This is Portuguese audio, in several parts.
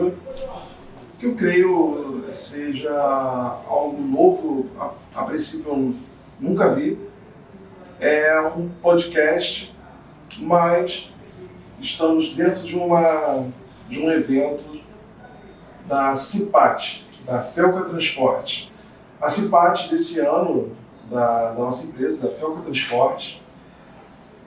iniciativa que eu creio seja algo novo, a princípio eu nunca vi. É um podcast, mas estamos dentro de um evento da CIPAT, da Felca Transporte. A CIPAT desse ano, da nossa empresa, da Felca Transporte,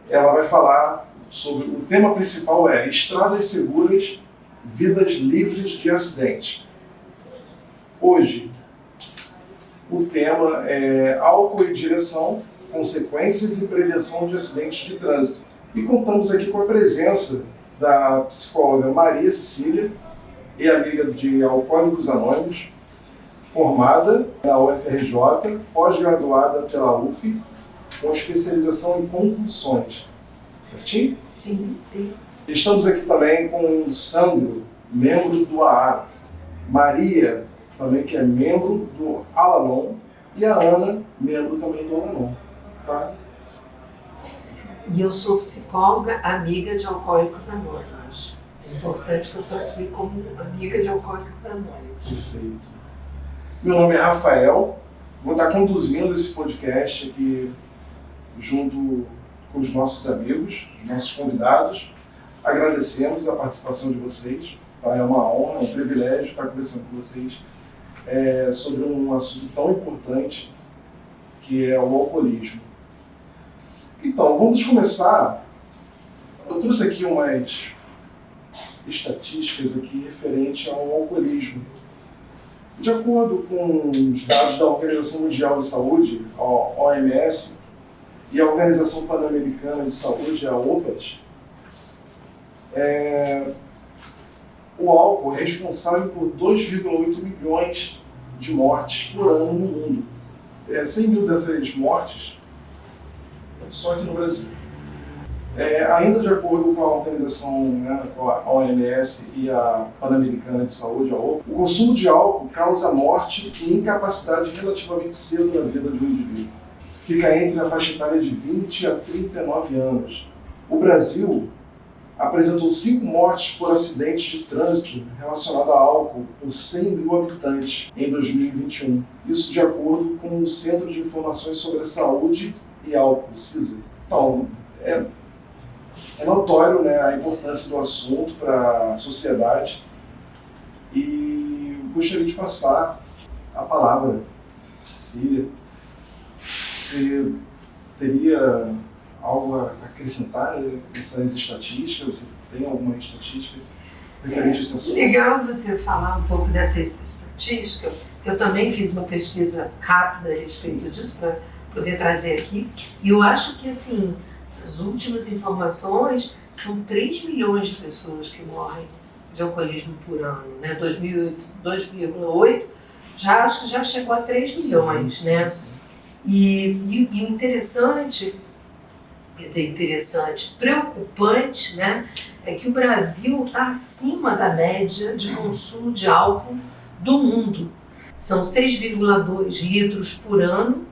ela vai falar sobre, o tema principal é Estradas Seguras, Vidas Livres de Acidente. Hoje, o tema é álcool e direção, consequências e prevenção de acidentes de trânsito. E contamos aqui com a presença da psicóloga Maria Cecília, e amiga de Alcoólicos Anônimos, formada na UFRJ, pós-graduada pela UF, com especialização em compulsões. Certinho? Sim, sim. Estamos aqui também com o Sandro, membro do AA, Maria, também que é membro do Alanon, e a Ana, membro também do Alanon. Tá? E eu sou psicóloga, amiga de Alcoólicos Anônimos. É importante que eu estou aqui como amiga de Alcoólicos Anônimos. Perfeito. Meu nome é Rafael, vou estar conduzindo esse podcast aqui junto com os nossos amigos, os nossos convidados. Agradecemos a participação de vocês. Tá? É uma honra, um privilégio estar conversando com vocês sobre um assunto tão importante que é o alcoolismo. Então, vamos começar. Eu trouxe aqui umas estatísticas aqui referente ao alcoolismo. De acordo com os dados da Organização Mundial de Saúde, a OMS, e a Organização Pan-Americana de Saúde, a OPAS, o álcool é responsável por 2,8 milhões de mortes por ano no mundo. 100 mil dessas mortes só aqui no Brasil. Ainda de acordo com a organização, com a OMS e a Pan-Americana de Saúde, a OPAS, o consumo de álcool causa morte e incapacidade relativamente cedo na vida de um indivíduo. Fica entre a faixa etária de 20 a 39 anos. O Brasil apresentou 5 mortes por acidentes de trânsito relacionados a álcool por 100 mil habitantes em 2021. Isso de acordo com o Centro de Informações sobre a Saúde e Álcool, CISA. Então, é notório, a importância do assunto para a sociedade, e gostaria de passar a palavra, Cecília. Você teria algo a acrescentar nessas estatísticas? Você tem alguma estatística referente a esse assunto? Legal você falar um pouco dessas estatísticas. Eu também fiz uma pesquisa rápida a respeito disso para poder trazer aqui. E eu acho que, assim, as últimas informações são 3 milhões de pessoas que morrem de alcoolismo por ano. 2,8, acho que já chegou a 3 milhões, sim, né? Sim. E preocupante, é que o Brasil está acima da média de consumo de álcool do mundo. São 6,2 litros por ano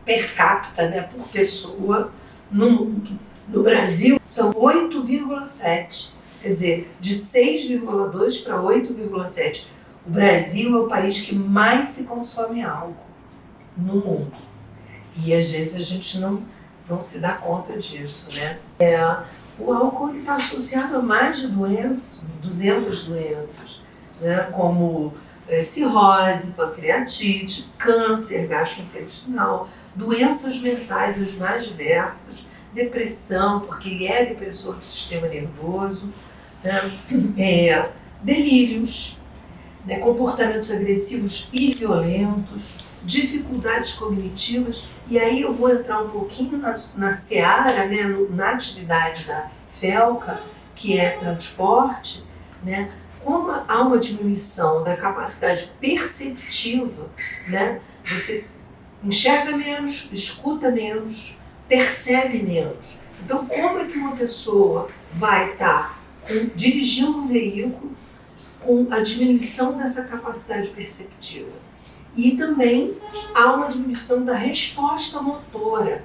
per capita, por pessoa no mundo. No Brasil, são 8,7. Quer dizer, de 6,2 para 8,7. O Brasil é o país que mais se consome álcool no mundo. E às vezes a gente não se dá conta disso, O álcool está associado a mais de doenças, 200 doenças, como cirrose, pancreatite, câncer gastrointestinal, doenças mentais as mais diversas, depressão, porque ele é depressor do sistema nervoso, delírios, comportamentos agressivos e violentos, dificuldades cognitivas. E aí eu vou entrar um pouquinho na seara, na atividade da Felca, que é transporte, como há uma diminuição da capacidade perceptiva, você enxerga menos, escuta menos, percebe menos. Então, como é que uma pessoa vai estar dirigindo um veículo com a diminuição dessa capacidade perceptiva? E também há uma diminuição da resposta motora.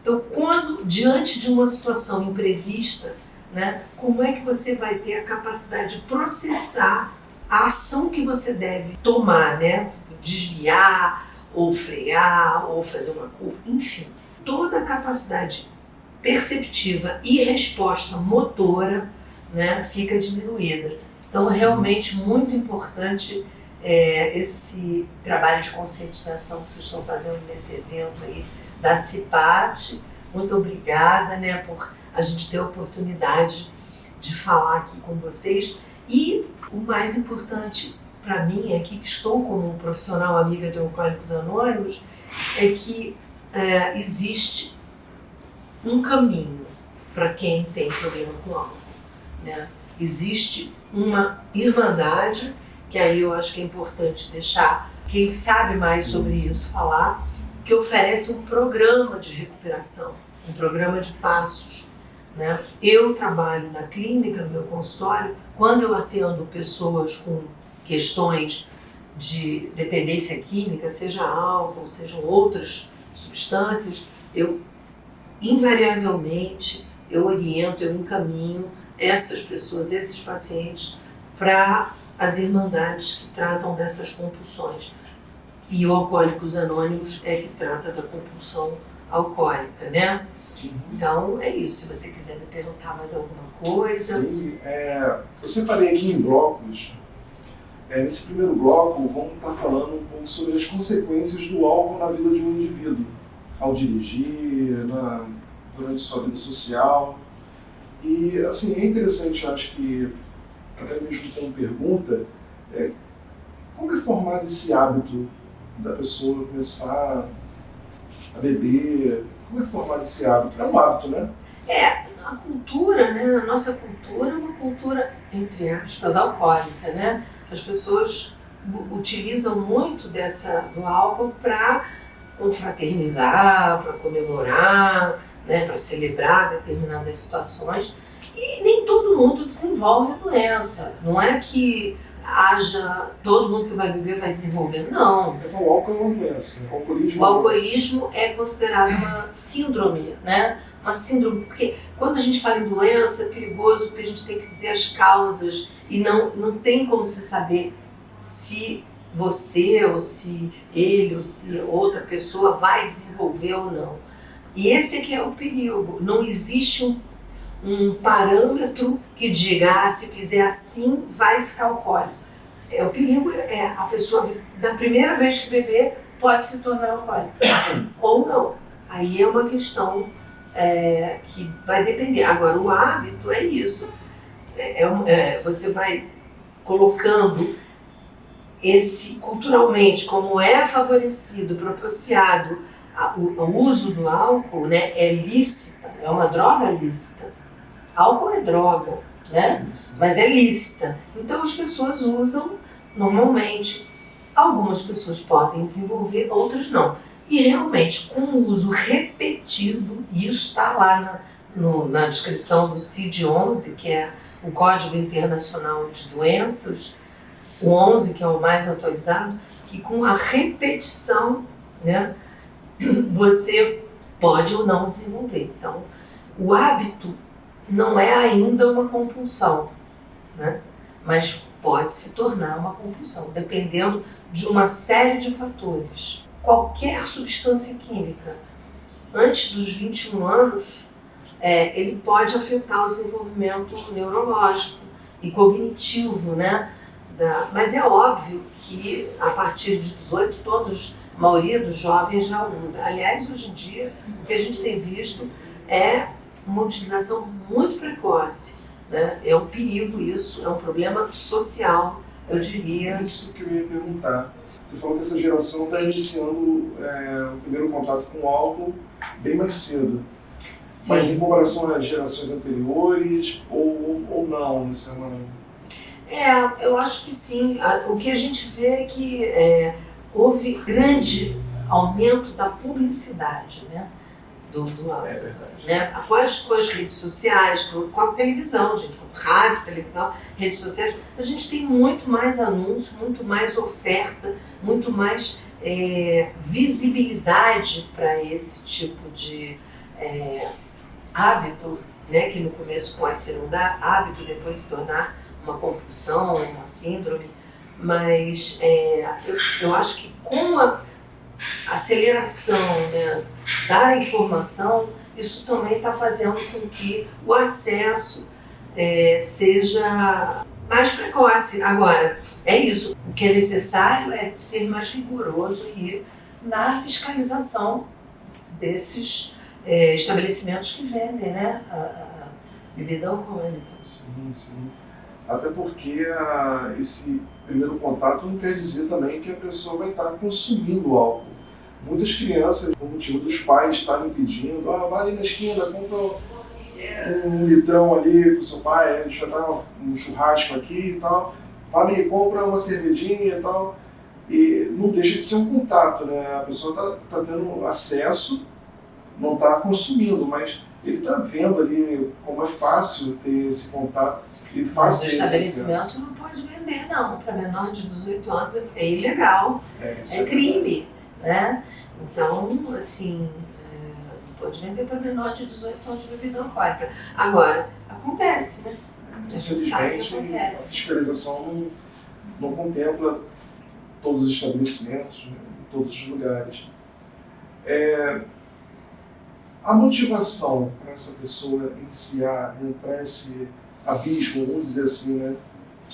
Então, quando, diante de uma situação imprevista, né? Como é que você vai ter a capacidade de processar a ação que você deve tomar, né? Desviar, ou frear, ou fazer uma curva, enfim. Toda a capacidade perceptiva e resposta motora, né, fica diminuída. Então, é realmente muito importante esse trabalho de conscientização que vocês estão fazendo nesse evento aí da CIPAT. Muito obrigada, né, por a gente ter a oportunidade de falar aqui com vocês. E o mais importante para mim, aqui que estou como profissional amiga de Alcoólicos Anônimos, é que existe um caminho para quem tem problema com álcool, né? Existe uma irmandade, que aí eu acho que é importante deixar quem sabe mais sobre isso falar, que oferece um programa de recuperação, um programa de passos, né? Eu trabalho na clínica, no meu consultório, quando eu atendo pessoas com questões de dependência química, seja álcool, sejam outras substâncias, eu invariavelmente eu oriento, eu encaminho essas pessoas, esses pacientes, para as irmandades que tratam dessas compulsões. E o Alcoólicos Anônimos é que trata da compulsão alcoólica, né? Então é isso. Se você quiser me perguntar mais alguma coisa. Sim, eu separei aqui em blocos. Nesse primeiro bloco, vamos estar falando um pouco sobre as consequências do álcool na vida de um indivíduo, ao dirigir, durante sua vida social. E, assim, é interessante, acho que, até mesmo como pergunta, como é formado esse hábito da pessoa começar a beber? Como é formado esse hábito? É um hábito, né? A cultura, né? A nossa cultura é uma cultura, entre aspas, alcoólica, né? As pessoas utilizam muito do álcool para confraternizar, para comemorar, né? Para celebrar determinadas situações. E nem todo mundo desenvolve a doença. Não é que todo mundo que vai beber vai desenvolver, não. Então o álcool é uma doença. O alcoolismo é considerado uma síndrome, né? Uma síndrome, porque quando a gente fala em doença é perigoso, porque a gente tem que dizer as causas e não tem como se saber se você, ou se ele, ou se outra pessoa vai desenvolver ou não. E esse aqui é o perigo. Não existe um parâmetro que diga, se fizer assim, vai ficar alcoólico. O perigo é a pessoa, da primeira vez que beber, pode se tornar alcoólica. Ou não. Aí é uma questão que vai depender. Agora, o hábito é isso. Você vai colocando culturalmente, como é favorecido, propiciado o uso do álcool, né, é lícita, é uma droga lícita. Álcool é droga, né? Mas é lícita. Então as pessoas usam normalmente. Algumas pessoas podem desenvolver, outras não. E realmente, com o uso repetido, isso está lá na descrição do CID-11, que é o Código Internacional de Doenças, o 11, que é o mais atualizado, que com a repetição, né, você pode ou não desenvolver. Então, o hábito não é ainda uma compulsão, né? Mas pode se tornar uma compulsão, dependendo de uma série de fatores. Qualquer substância química, antes dos 21 anos, ele pode afetar o desenvolvimento neurológico e cognitivo, né? Mas é óbvio que a partir de 18, a maioria dos jovens já usa. Aliás, hoje em dia, o que a gente tem visto é uma utilização muito precoce, né? É um perigo isso, é um problema social, eu diria. Isso que eu ia perguntar. Você falou que essa geração está iniciando o primeiro contato com o álcool bem mais cedo. Sim. Mas em comparação às gerações anteriores, ou não? Isso é uma... eu acho que sim. O que a gente vê é que houve grande aumento da publicidade, né? Do álcool. É verdade. Né? Com as redes sociais, com a televisão, gente, com rádio, televisão, redes sociais, a gente tem muito mais anúncio, muito mais oferta, muito mais visibilidade para esse tipo de hábito né, que no começo pode ser um hábito, depois se tornar uma compulsão, uma síndrome, mas eu acho que com a aceleração, né, da informação, isso também está fazendo com que o acesso seja mais precoce. Agora, é isso, o que é necessário é ser mais rigoroso e na fiscalização desses estabelecimentos que vendem, né, a bebida alcoólica. Sim, sim. Até porque esse primeiro contato não quer dizer também que a pessoa vai estar consumindo álcool. Muitas crianças, por motivo dos pais estarem pedindo, vai ali na esquina, compra um litrão ali pro seu pai, a gente vai dar um churrasco aqui e tal, vai ali, compra uma cervejinha e tal, e não deixa de ser um contato, né? A pessoa tá tendo acesso, não está consumindo, mas ele está vendo ali como é fácil ter esse contato. Ele faz Mas o estabelecimento não pode vender, não. Para menor de 18 anos é ilegal, é crime, né? Então, assim, não pode vender para menor de 18 anos de bebida alcoólica. Agora, acontece, né? A gente sabe que acontece. A fiscalização não contempla todos os estabelecimentos, né, em todos os lugares. A motivação para essa pessoa iniciar, entrar nesse abismo, vamos dizer assim, né?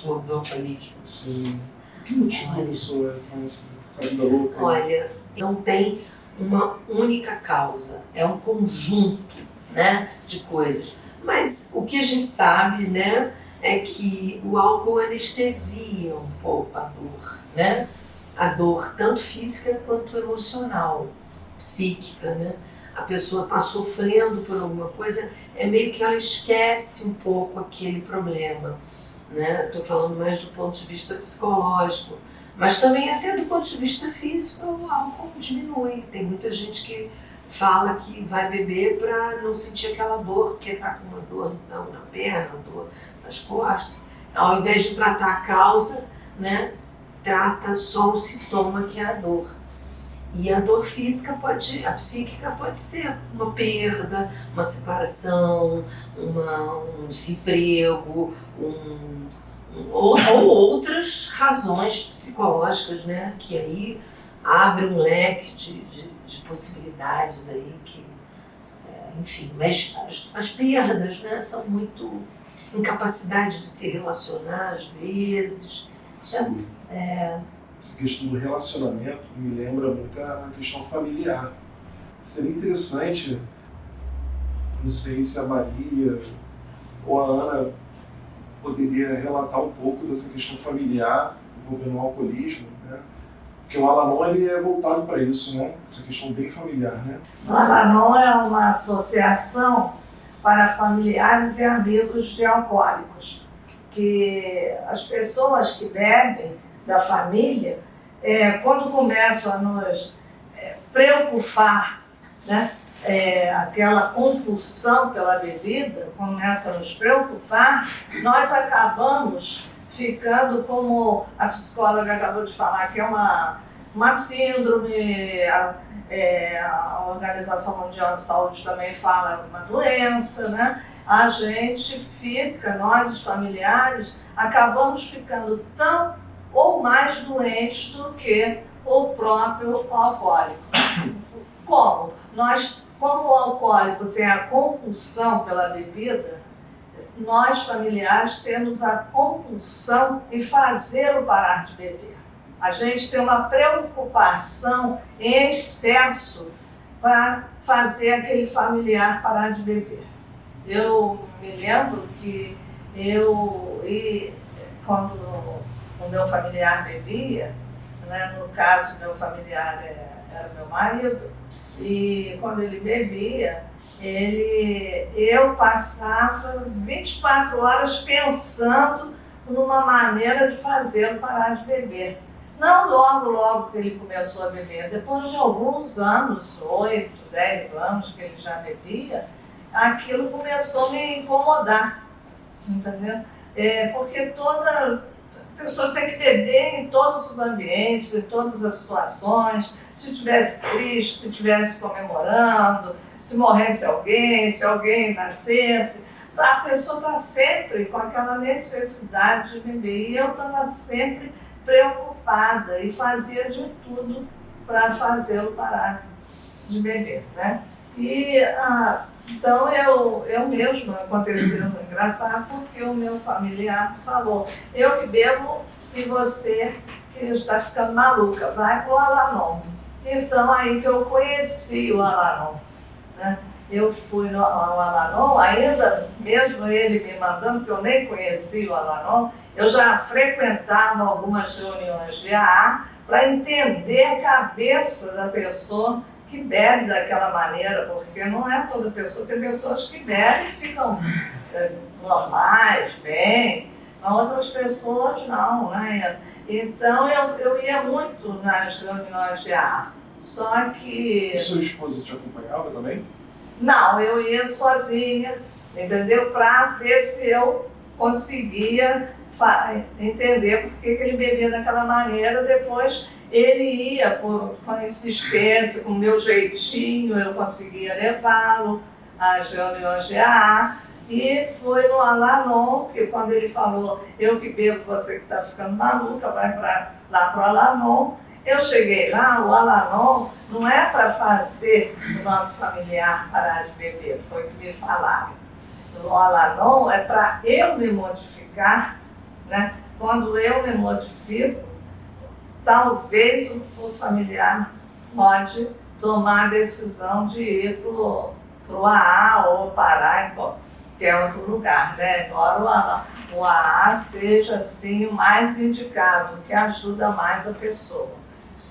O alcoolismo. Sim. O que motiva a pessoa a entrar nessa vida louca? Olha, não tem uma única causa, é um conjunto, né, de coisas. Mas o que a gente sabe, né, é que o álcool anestesia um pouco a dor, né? A dor tanto física quanto emocional, psíquica, né? A pessoa está sofrendo por alguma coisa, é meio que ela esquece um pouco aquele problema, né? Estou falando mais do ponto de vista psicológico, mas também até do ponto de vista físico o álcool diminui. Tem muita gente que fala que vai beber para não sentir aquela dor, porque está com uma dor na perna, dor nas costas. Ao invés de tratar a causa, né, trata só o sintoma que é a dor. E a dor física a psíquica pode ser uma perda, uma separação, um desemprego, ou outras razões psicológicas, né? Que aí abre um leque de possibilidades aí que, enfim, mas as perdas, né, são muito incapacidade de se relacionar às vezes. Sim. Essa questão do relacionamento me lembra muito a questão familiar. Seria interessante, não sei se a Maria ou a Ana poderia relatar um pouco dessa questão familiar envolvendo o alcoolismo, né? Porque o Al-Anon ele é voltado para isso, né? Essa questão bem familiar, né? O Al-Anon é uma associação para familiares e amigos de alcoólicos, que as pessoas que bebem da família, quando começam a nos preocupar, né, aquela compulsão pela bebida, começa a nos preocupar, nós acabamos ficando, como a psicóloga acabou de falar, que é uma síndrome, a Organização Mundial de Saúde também fala uma doença, né? A gente fica, nós os familiares, acabamos ficando tão ou mais doentes do que o próprio alcoólico. Como? Como o alcoólico tem a compulsão pela bebida, nós familiares temos a compulsão em fazê-lo parar de beber. A gente tem uma preocupação em excesso para fazer aquele familiar parar de beber. Eu me lembro que quando o meu familiar bebia, né, no caso meu familiar era meu marido, e quando ele bebia, eu passava 24 horas pensando numa maneira de fazê-lo parar de beber. Não logo que ele começou a beber, depois de alguns anos, 8, 10 anos que ele já bebia, aquilo começou a me incomodar, entendeu? Porque toda pessoa tem que beber em todos os ambientes, em todas as situações, se estivesse triste, se estivesse comemorando, se morresse alguém, se alguém nascesse. A pessoa está sempre com aquela necessidade de beber. E eu estava sempre preocupada e fazia de tudo para fazê-lo parar de beber, né? E então eu mesma, aconteceu engraçado, porque o meu familiar falou: eu que bebo e você que está ficando maluca, vai para o Al-Anon. Então aí que eu conheci o Al-Anon, né? Eu fui ao Al-Anon, ainda mesmo ele me mandando, que eu nem conhecia o Al-Anon, eu já frequentava algumas reuniões de AA para entender a cabeça da pessoa que bebe daquela maneira, porque não é toda pessoa, tem pessoas que bebem e ficam normais, bem, outras pessoas não, né? Então eu ia muito nas reuniões de AA, só que... E sua esposa te acompanhava também? Não, eu ia sozinha, entendeu? Para ver se eu conseguia entender por que ele bebia daquela maneira. Depois ele ia com insistência, com o meu jeitinho, eu conseguia levá-lo às reuniões de AA. E foi no Al-Anon, que quando ele falou: eu que bebo, você que está ficando maluca, vai lá para o Al-Anon. Eu cheguei lá, o Al-Anon não é para fazer o nosso familiar parar de beber, foi o que me falaram. O Al-Anon é para eu me modificar, né? Quando eu me modifico, talvez o familiar pode tomar a decisão de ir para o AA ou parar em qualquer outro lugar, né? Embora o AA seja assim o mais indicado, que ajuda mais a pessoa.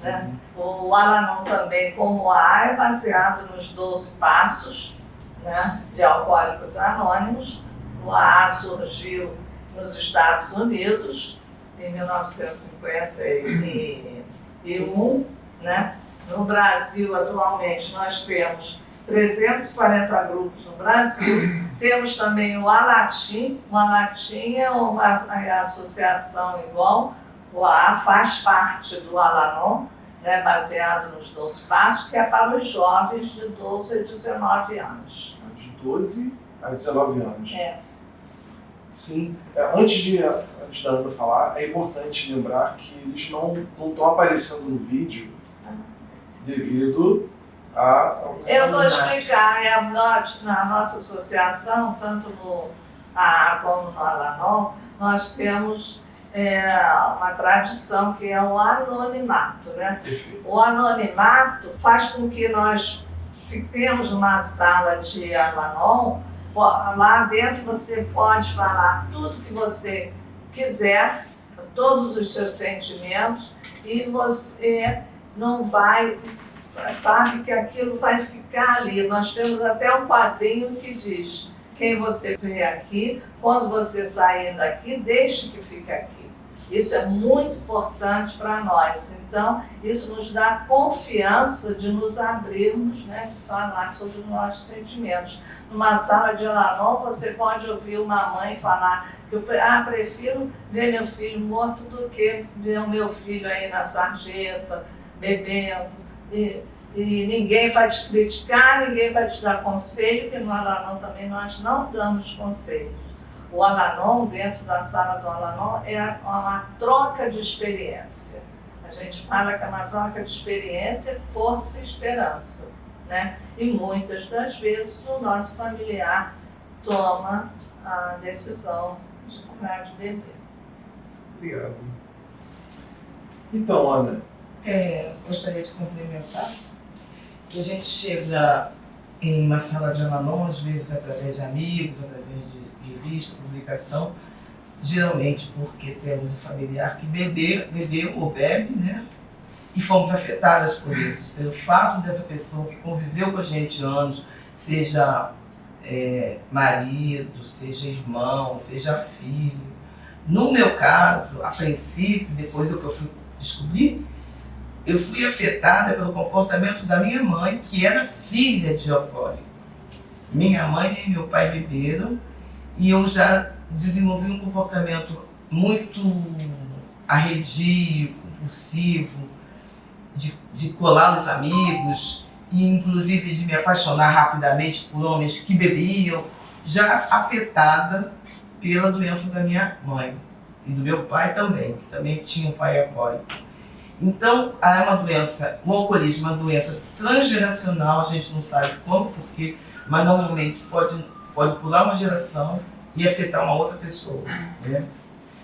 Né? O Al-Anon também, como o AA, é baseado nos 12 passos, né, de Alcoólicos Anônimos. O AA surgiu nos Estados Unidos em 1951. Né? No Brasil, atualmente, nós temos 340 grupos no Brasil. Temos também o Alatim. O Alatim é uma associação igual. O AA faz parte do Al-Anon, né, baseado nos 12 passos, que é para os jovens de 12 a 19 anos. De 12 a 19 anos. É. Sim. Antes da Ana falar, é importante lembrar que eles não estão aparecendo no vídeo devido a... Eu vou explicar. Na nossa associação, tanto no AA como no Al-Anon, nós temos uma tradição que é o anonimato, né? O anonimato faz com que nós fiquemos numa sala de Al-Anon. Lá dentro você pode falar tudo que você quiser, todos os seus sentimentos, e você não vai, sabe que aquilo vai ficar ali. Nós temos até um quadrinho que diz: quem você vê aqui, quando você sair daqui, deixe que fique aqui. Isso é muito importante para nós. Então, isso nos dá confiança de nos abrirmos, né, de falar sobre os nossos sentimentos. Numa sala de Al-Anon, você pode ouvir uma mãe falar que prefiro ver meu filho morto do que ver o meu filho aí na sarjeta, bebendo. E ninguém vai te criticar, ninguém vai te dar conselho, que no Al-Anon também nós não damos conselho. O Al-Anon, dentro da sala do Al-Anon, é uma troca de experiência. A gente fala que é uma troca de experiência, força e esperança, né? E muitas das vezes o nosso familiar toma a decisão de parar de beber. Obrigado. Então, Ana... gostaria de complementar que a gente chega em uma sala de Al-Anon, às vezes através de amigos, através de revista, publicação, geralmente porque temos um familiar que bebeu ou bebe, né? E fomos afetadas por isso, pelo fato dessa pessoa que conviveu com a gente anos, seja marido, seja irmão, seja filho. No meu caso, a princípio, depois do que eu fui descobrir, eu fui afetada pelo comportamento da minha mãe, que era filha de alcoólico. Minha mãe e meu pai beberam e eu já desenvolvi um comportamento muito arredio, compulsivo, de colar nos amigos. e inclusive de me apaixonar rapidamente por homens que bebiam, já afetada pela doença da minha mãe e do meu pai também, que também tinha um pai alcoólico. Então, é uma doença, o alcoolismo é uma doença transgeracional, a gente não sabe como, porque, mas normalmente pode pular uma geração e afetar uma outra pessoa, né?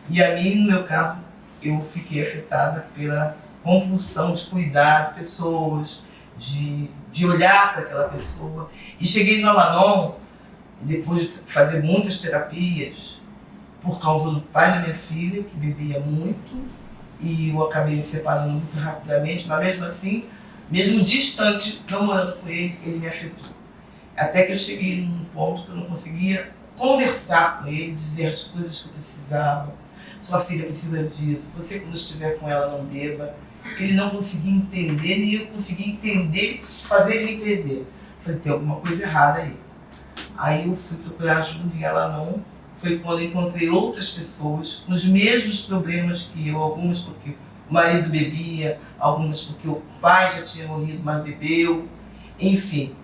E a mim, no meu caso, eu fiquei afetada pela compulsão de cuidar de pessoas, de olhar para aquela pessoa. E cheguei no Al-Anon, depois de fazer muitas terapias, por causa do pai da minha filha, que bebia muito, e eu acabei me separando muito rapidamente, mas mesmo assim, mesmo distante, não morando com ele, ele me afetou. Até que eu cheguei num ponto que eu não conseguia conversar com ele, dizer as coisas que eu precisava. Sua filha precisa disso, você quando estiver com ela não beba. Ele não conseguia entender, nem eu conseguia entender, fazer ele entender. Falei, tem alguma coisa errada aí. Aí eu fui procurar ajuda em Al-Anon. Foi quando eu encontrei outras pessoas com os mesmos problemas que eu, algumas porque o marido bebia, algumas porque o pai já tinha morrido, mas bebeu. Enfim,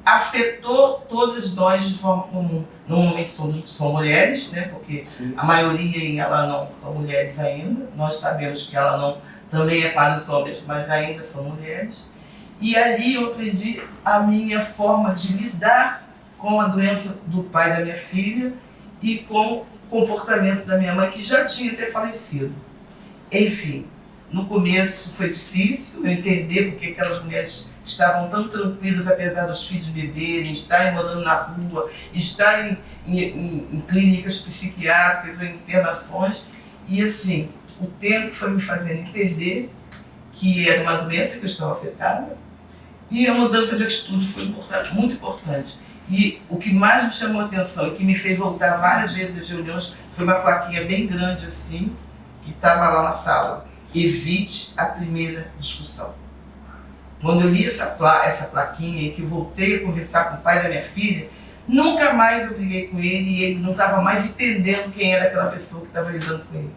afetou todas nós de forma comum. Normalmente são mulheres, né? Porque sim, a maioria em Al-Anon são mulheres ainda. Nós sabemos que Al-Anon também é para os homens, mas ainda são mulheres. E ali eu aprendi a minha forma de lidar com a doença do pai da minha filha e com o comportamento da minha mãe, que já tinha até falecido. Enfim, no começo foi difícil eu entender porque aquelas mulheres estavam tão tranquilas, apesar dos filhos beberem, estarem morando na rua, estarem em clínicas psiquiátricas ou internações. E assim, o tempo foi me fazendo entender que era uma doença que eu estava afetada e a mudança de atitude foi muito importante. E o que mais me chamou a atenção e que me fez voltar várias vezes às reuniões foi uma plaquinha bem grande assim, que estava lá na sala. Evite a primeira discussão. Quando eu li essa plaquinha e que eu voltei a conversar com o pai da minha filha, nunca mais eu briguei com ele e ele não estava mais entendendo quem era aquela pessoa que estava lidando com ele.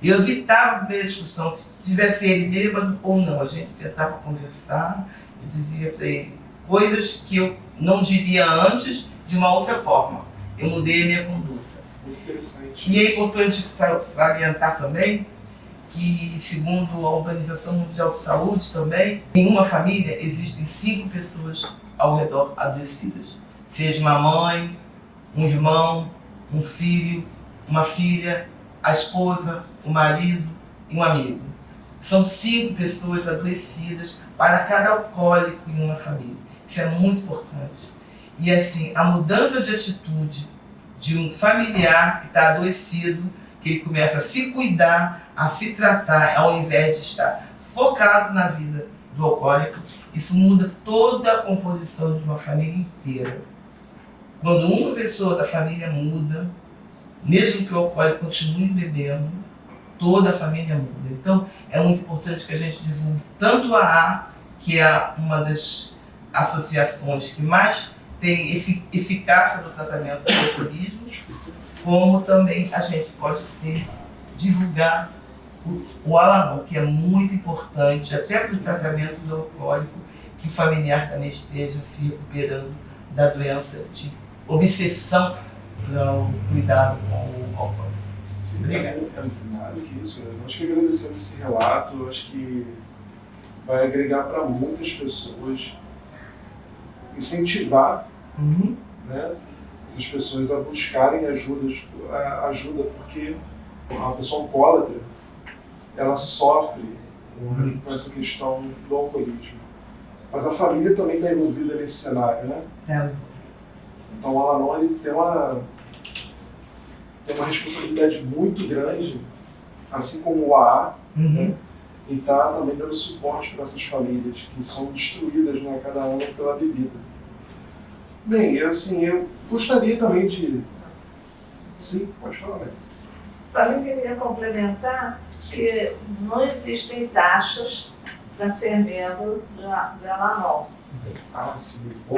Eu evitava a primeira discussão, se tivesse ele bêbado ou não. A gente tentava conversar, eu dizia para ele coisas que eu não diria antes de uma outra forma. Eu mudei a minha conduta. Muito interessante. E é importante salientar também que, segundo a Organização Mundial de Saúde também, em uma família existem 5 pessoas ao redor adoecidas. Seja uma mãe, um irmão, um filho, uma filha, a esposa, o marido e um amigo. São 5 pessoas adoecidas para cada alcoólico em uma família. Isso é muito importante. E assim, a mudança de atitude de um familiar que está adoecido, que ele começa a se cuidar, a se tratar, ao invés de estar focado na vida do alcoólico, isso muda toda a composição de uma família inteira. Quando uma pessoa da família muda, mesmo que o alcoólico continue bebendo, toda a família muda. Então, é muito importante que a gente divulgue tanto a AA, que é uma das associações que mais tem eficácia no tratamento do alcoolismo, como também a gente pode divulgar o Al-Anon, que é muito importante, até para o tratamento do alcoólico, que o familiar também esteja se recuperando da doença de obsessão para o cuidado com o alcoólico. Sim, nada que isso. Eu acho que agradecendo esse relato, eu acho que vai agregar para muitas pessoas, incentivar né, essas pessoas a buscarem ajuda, porque a pessoa alcoólatra, ela sofre com essa questão do alcoolismo. Mas a família também está envolvida nesse cenário, né? Então o Al-Anon ele tem uma responsabilidade muito grande, assim como o AA, né? E está também dando suporte para essas famílias que são destruídas, né, cada ano pela bebida. Bem, assim, eu gostaria também de... Sim, pode falar, né? Também queria complementar que não existem taxas para ser membro de Al-Anon. Ah, sim. O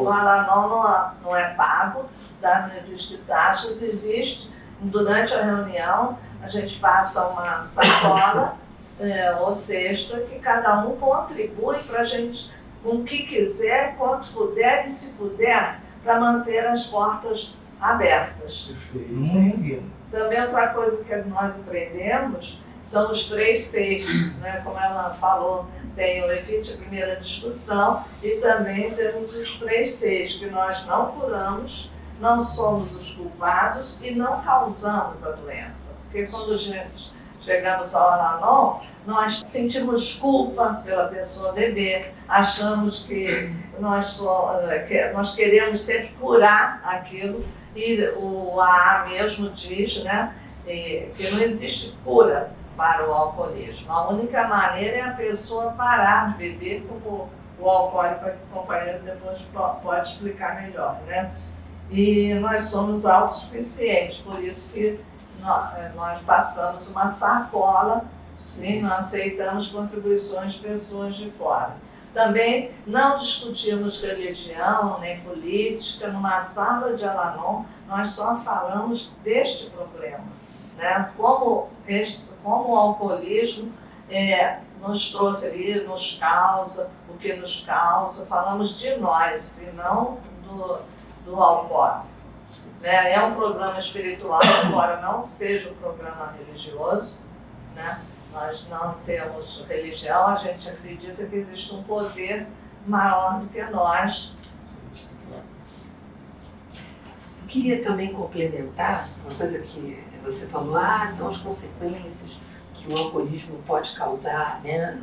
Al-Anon não é pago, não existe taxas, existe, durante a reunião, a gente passa uma sacola ou cesta que cada um contribui para a gente com o que quiser, quanto puder e se puder, para manter as portas abertas. Perfeito. Muito. Também outra coisa que nós aprendemos são os 3 Cs, né? Como ela falou, tem o evite a primeira discussão e também temos os 3 Cs, que nós não curamos, não somos os culpados e não causamos a doença. Porque quando chegamos ao Al-Anon, nós sentimos culpa pela pessoa beber, achamos que nós queremos sempre curar aquilo, e o AA mesmo diz, né, que não existe cura para o alcoolismo. A única maneira é a pessoa parar de beber, como o alcoólico, que o companheiro depois pode explicar melhor, né? E nós somos autossuficientes, por isso que nós passamos uma sacola e não aceitamos contribuições de pessoas de fora. Também não discutimos religião nem política. Numa sala de Al-Anon, nós só falamos deste problema, né? Como o alcoolismo nos trouxe ali, nos causa, o que nos causa. Falamos de nós e não do alcoólico. Né? É um programa espiritual, embora não seja um programa religioso, né? Nós não temos religião, a gente acredita que existe um poder maior do que nós. Eu queria também complementar uma coisa que você falou, são as consequências que o alcoolismo pode causar, né,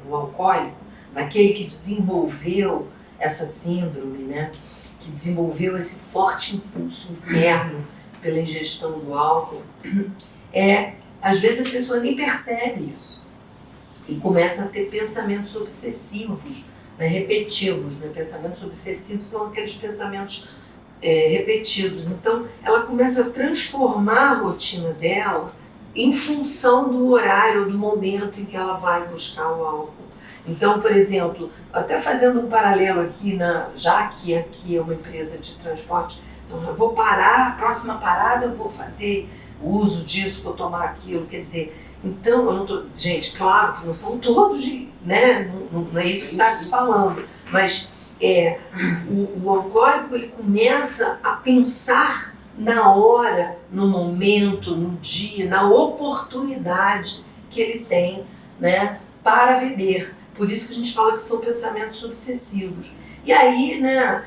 no alcoólico, naquele que desenvolveu essa síndrome, né, que desenvolveu esse forte impulso interno pela ingestão do álcool. Às vezes a pessoa nem percebe isso e começa a ter pensamentos obsessivos, né, repetitivos. Né? Pensamentos obsessivos são aqueles pensamentos repetidos. Então ela começa a transformar a rotina dela em função do horário, do momento em que ela vai buscar o álcool. Então, por exemplo, até fazendo um paralelo aqui, já que aqui é uma empresa de transporte, então eu vou parar, a próxima parada eu vou fazer uso disso, vou tomar aquilo, quer dizer, então eu não tô, gente, claro que não são todos, né, não é isso que está se falando, mas o alcoólico, ele começa a pensar na hora, no momento, no dia, na oportunidade que ele tem, né, para beber. Por isso que a gente fala que são pensamentos obsessivos. E aí, né,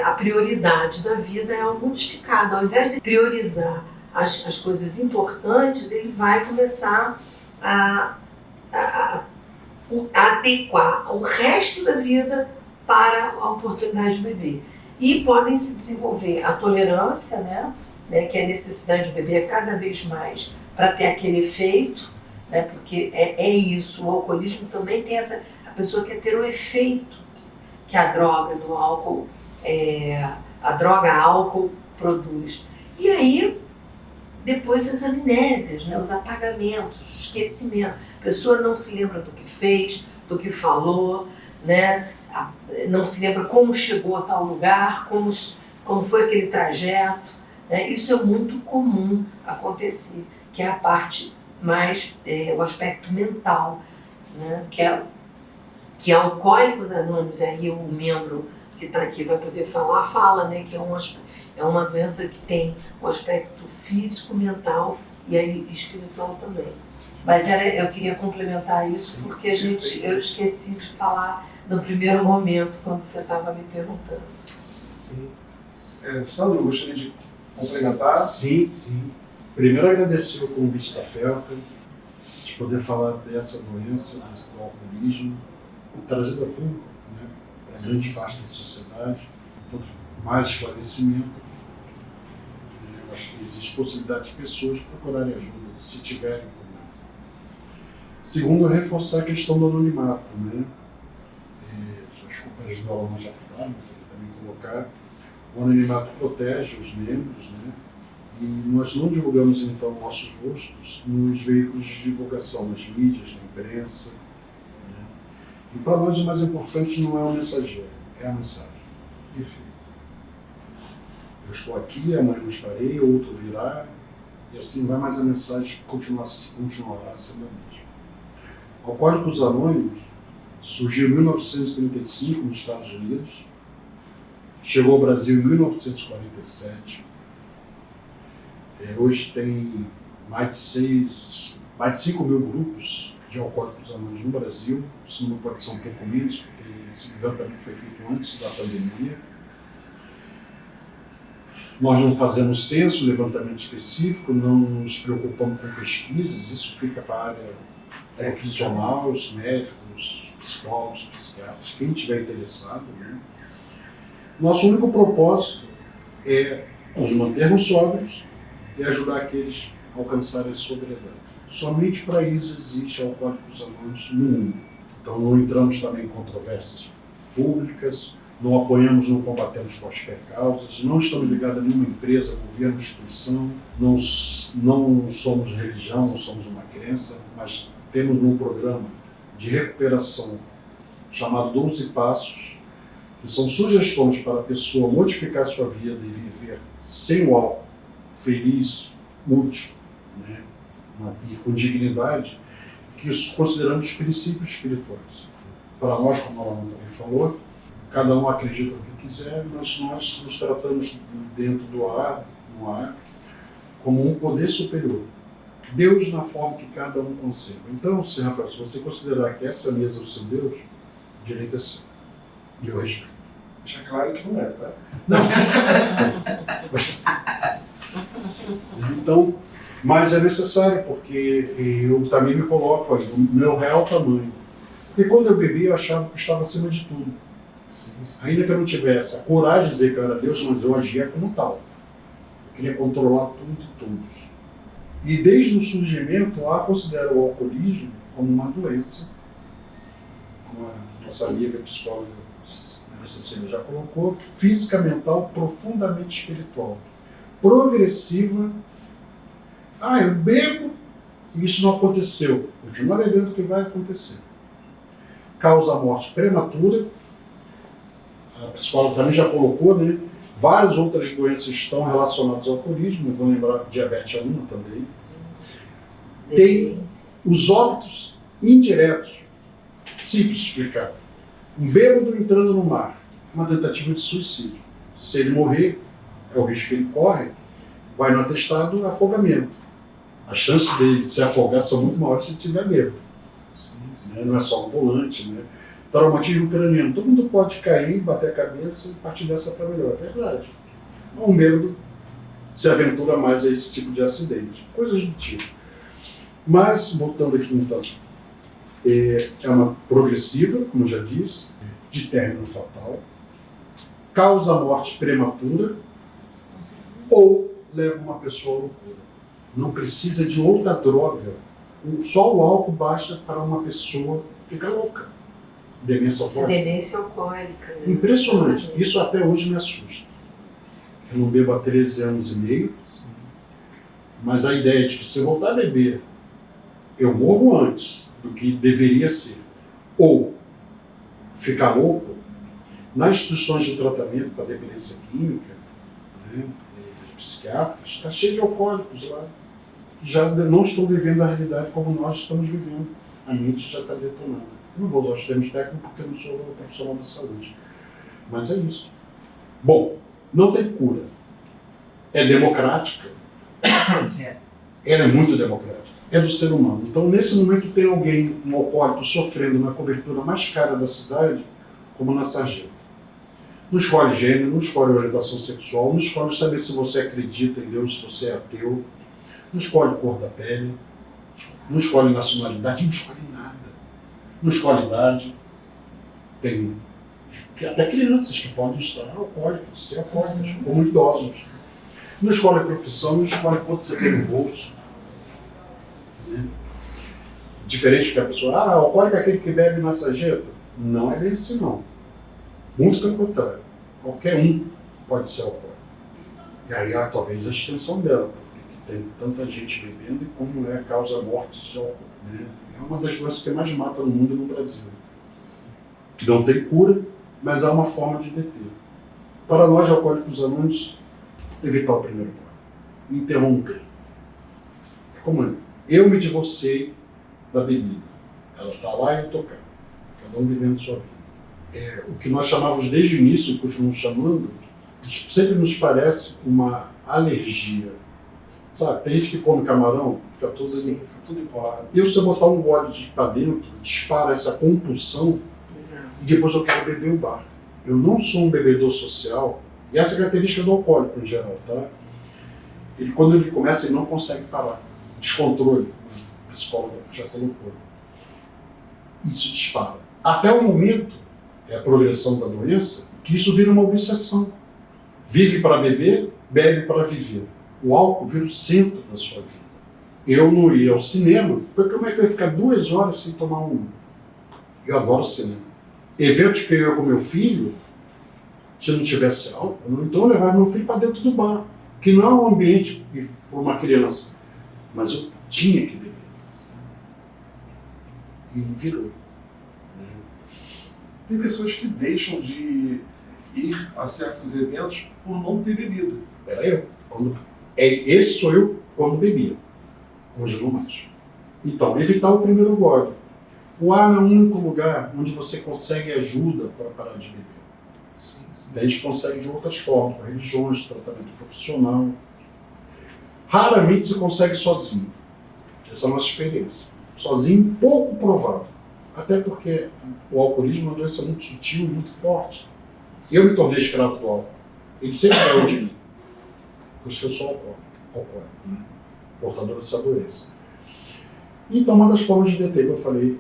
a prioridade da vida é modificada. Ao invés de priorizar as coisas importantes, ele vai começar a adequar o resto da vida para a oportunidade de beber. E podem se desenvolver a tolerância, né, que é a necessidade de beber cada vez mais para ter aquele efeito, né, porque é isso, o alcoolismo também tem a pessoa quer ter o efeito que a droga do álcool, a droga álcool produz. E aí, depois as amnésias, né, os apagamentos, o esquecimento. A pessoa não se lembra do que fez, do que falou, né, não se lembra como chegou a tal lugar, como foi aquele trajeto. Né? Isso é muito comum acontecer, que é a parte mais, o aspecto mental, né? que Alcoólicos Anônimos, aí o membro que está aqui vai poder fala, né, que é uma doença que tem um aspecto físico, mental e aí espiritual também. Mas eu queria complementar isso porque eu esqueci de falar no primeiro momento, quando você estava me perguntando. Sim. Sandro, gostaria de complementar? Sim. Primeiro, agradecer o convite da FELTA, de poder falar dessa doença, do alcoolismo, trazendo a público, né, para grande parte da sociedade, mais esclarecimento. Eu acho que existe possibilidade de pessoas procurarem ajuda, se tiverem problema. Segundo, reforçar a questão do anonimato, né? As companhias do Al-Anon já falaram, mas ele também colocar. O anonimato protege os membros, né? E nós não divulgamos então nossos rostos nos veículos de divulgação, nas mídias, na imprensa. Né? E para nós o mais importante não é o mensageiro, é a mensagem. Perfeito. Eu estou aqui, amanhã não estarei, outro virá, e assim vai, mas a mensagem continuará sendo a mesma. Alcoólicos Anônimos Surgiu em 1935 nos Estados Unidos, chegou ao Brasil em 1947. Hoje tem mais de 5 mil grupos de alcoólicos anônimos no Brasil. Esse número pode ser um pouco menos, porque esse levantamento foi feito antes da pandemia. Nós não fazemos censo, levantamento específico, não nos preocupamos com pesquisas, isso fica para a área profissional, os médicos, os psicólogos, os psiquiatras, quem estiver interessado. Né? Nosso único propósito é nos mantermos sóbrios e ajudar aqueles a alcançarem a sobriedade. Somente para isso existe Alcoólicos Anônimos no mundo. Então não entramos também em controvérsias públicas, não apoiamos, não combatemos quaisquer causas, não estamos ligados a nenhuma empresa, governo, instituição, não somos religião, não somos uma crença, mas temos um programa de recuperação chamado 12 Passos, que são sugestões para a pessoa modificar sua vida e viver sem o álcool, feliz, útil, né? E com dignidade, que consideramos princípios espirituais. Para nós, como a Alana também falou, cada um acredita no que quiser, mas nós nos tratamos dentro do ar, no ar, como um poder superior. Deus na forma que cada um concebe. Então, se Rafael, se você considerar que essa mesa é o seu Deus, o direito é seu. E eu respeito. Deixa claro que não é, tá? Não. Então, mas é necessário, porque eu também me coloco aí, no meu real tamanho. Porque quando eu bebi, eu achava que eu estava acima de tudo. Sim. Ainda que eu não tivesse a coragem de dizer que eu era Deus, mas eu agia como tal. Eu queria controlar tudo e todos. E desde o surgimento, a considera o alcoolismo como uma doença. Como a nossa amiga psicóloga Cecília já colocou, física, mental, profundamente espiritual. Progressiva. Eu bebo e isso não aconteceu. Continua bebendo, o que vai acontecer? Causa morte prematura. A psicóloga também já colocou, né? Várias outras doenças estão relacionadas ao alcoolismo, vou lembrar que diabetes é uma também. Tem os óbitos indiretos. Simples de explicar. Um bêbado entrando no mar, uma tentativa de suicídio. Se ele morrer, é o risco que ele corre, vai no atestado afogamento. As chances dele se afogar são muito maiores se ele estiver bêbado. Né? Não é só no volante, né? Traumatismo craniano. Todo mundo pode cair, bater a cabeça e partir dessa para melhor. É verdade. Um bêbado se aventura mais a esse tipo de acidente. Coisas do tipo. Mas, voltando aqui então, é uma progressiva, como eu já disse, de término fatal, causa morte prematura ou leva uma pessoa à loucura. Não precisa de outra droga. Só o álcool basta para uma pessoa ficar louca. Demência alcoólica. Demência alcoólica. Impressionante. Isso até hoje me assusta. Eu não bebo há 13 anos e meio, mas a ideia de que se eu voltar a beber, eu morro antes do que deveria ser, ou ficar louco, nas instituições de tratamento para dependência química, né, psiquiátricos, está cheio de alcoólicos lá, que já não estão vivendo a realidade como nós estamos vivendo. A mente já está detonada. Eu não vou usar os termos técnicos porque eu não sou profissional da saúde. Mas é isso. Bom, não tem cura. É democrática. Ela é muito democrática. É do ser humano. Então, nesse momento, tem alguém, um alcoólico, sofrendo na cobertura mais cara da cidade, como na Sarjeta. Não escolhe gênero, não escolhe orientação sexual, não escolhe saber se você acredita em Deus, se você é ateu, não escolhe cor da pele, não escolhe nacionalidade, não escolhe nada. Não escolhe idade. Tem até crianças que podem estar alcoólicas, ser alcoólicas, como idosos. Não escolhe profissão, não escolhe quanto você tem no bolso. Diferente que a pessoa, alcoólico é aquele que bebe na sarjeta. Não é bem assim, não. Muito pelo contrário. Qualquer um pode ser alcoólico. E aí talvez a extensão dela, porque tem tanta gente bebendo e como é a causa morte de álcool. Né? É uma das doenças que mais mata no mundo e no Brasil. Não tem cura, mas há uma forma de deter. Para nós, alcoólicos anônimos, evitar o primeiro passo. Interromper. É como eu me divorciei da bebida. Ela está lá e eu estou cá. cada um vivendo sua vida. O que nós chamávamos desde o início, e continuamos chamando, sempre nos parece uma alergia. Sabe, tem gente que come camarão, fica todo Sim, fica tudo empolado. E se eu botar um gole para dentro, dispara essa compulsão, e depois eu quero beber o bar. Eu não sou um bebedor social, e essa é a característica do alcoólico em geral, tá? Quando ele começa, ele não consegue parar. Descontrole, o psicólogo já colocou. Isso dispara. Até o momento, a progressão da doença, que isso vira uma obsessão. Vive para beber, bebe para viver. O álcool vira o centro da sua vida. Eu não ia ao cinema, porque como é que eu ia ficar 2 horas sem tomar um? Eu adoro cinema. Eventos que eu ia com meu filho, se não tivesse álcool, então eu levava meu filho para dentro do bar, que não é um ambiente para uma criança. Mas eu tinha que beber. E virou. Tem pessoas que deixam de ir a certos eventos por não ter bebido. Era eu. Esse sou eu quando bebia. Hoje não mais. Então, evitar o primeiro gole. O ar é o único lugar onde você consegue ajuda para parar de beber. Sim, sim. Tem gente que consegue de outras formas, religiões, tratamento profissional. Raramente se consegue sozinho. Essa é a nossa experiência. Sozinho, pouco provável. Até porque o alcoolismo é uma doença muito sutil e muito forte. Eu me tornei escravo do álcool. Ele sempre caiu de mim. Por isso que eu sou alcoólico, né? Portador dessa doença. Então, uma das formas de deter, eu falei,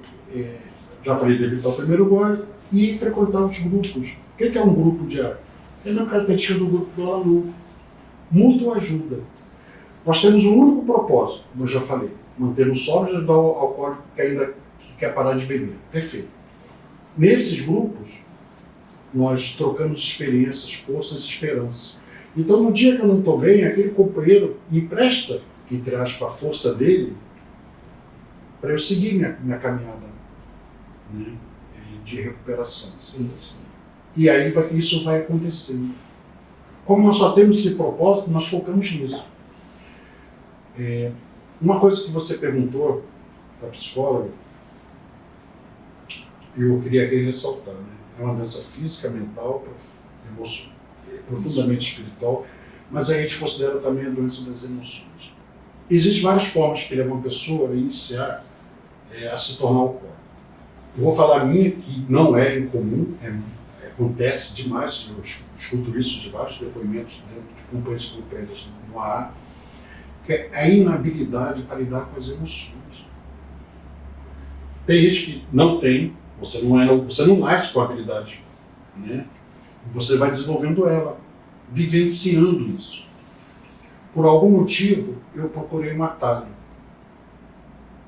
já falei de evitar o primeiro gole e frequentar os grupos. O que é um grupo diário? É uma característica do grupo do Alanuco. Mútua ajuda. Nós temos um único propósito, como eu já falei, manter os sóbrios e ajudar o alcoólico que ainda quer parar de beber. Perfeito. Nesses grupos, nós trocamos experiências, forças e esperanças. Então, no dia que eu não estou bem, aquele companheiro me empresta, entre aspas, a força dele para eu seguir minha caminhada, né, de recuperação. Sim, sim. E aí isso vai acontecendo. Como nós só temos esse propósito, nós focamos nisso. Uma coisa que você perguntou para a psicóloga, eu queria aqui ressaltar, né? É uma doença física, mental, profundamente espiritual, mas aí a gente considera também a doença das emoções. Existem várias formas que levam a pessoa a iniciar a se tornar alcoólico. Eu vou falar a minha, que não é incomum, acontece demais, eu escuto isso de vários depoimentos dentro de companheiros e companheiras no AA, que é a inabilidade para lidar com as emoções. Tem gente que não tem, você não nasce com a habilidade, né? Você vai desenvolvendo ela, vivenciando isso. Por algum motivo, eu procurei um atalho.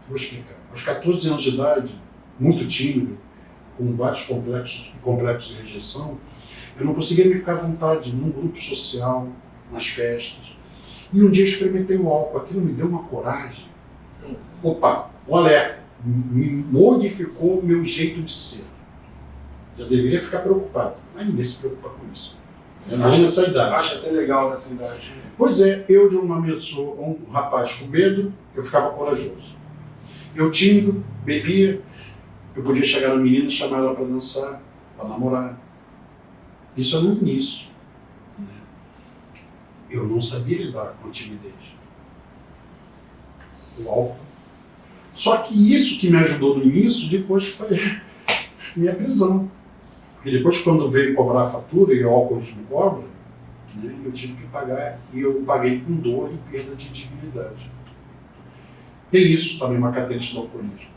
Vou explicar. Aos 14 anos de idade, muito tímido, com vários complexos de rejeição, eu não conseguia me ficar à vontade num grupo social, nas festas. E um dia eu experimentei o álcool, aquilo me deu uma coragem. Opa, um alerta. Me modificou o meu jeito de ser. Já deveria ficar preocupado, mas ninguém se preocupa com isso. Imagina essa idade. Acho até legal nessa idade. Pois é, eu de uma pessoa, um rapaz com medo, eu ficava corajoso. Eu tímido, bebia, eu podia chegar na menina e chamar ela para dançar, para namorar. Isso é no início. Eu não sabia lidar com a timidez. O álcool. Só que isso que me ajudou no início, depois foi minha prisão. Porque depois, quando veio cobrar a fatura e o álcool me cobra, né, eu tive que pagar, e eu paguei com dor e perda de dignidade. Tem isso também uma característica do alcoolismo.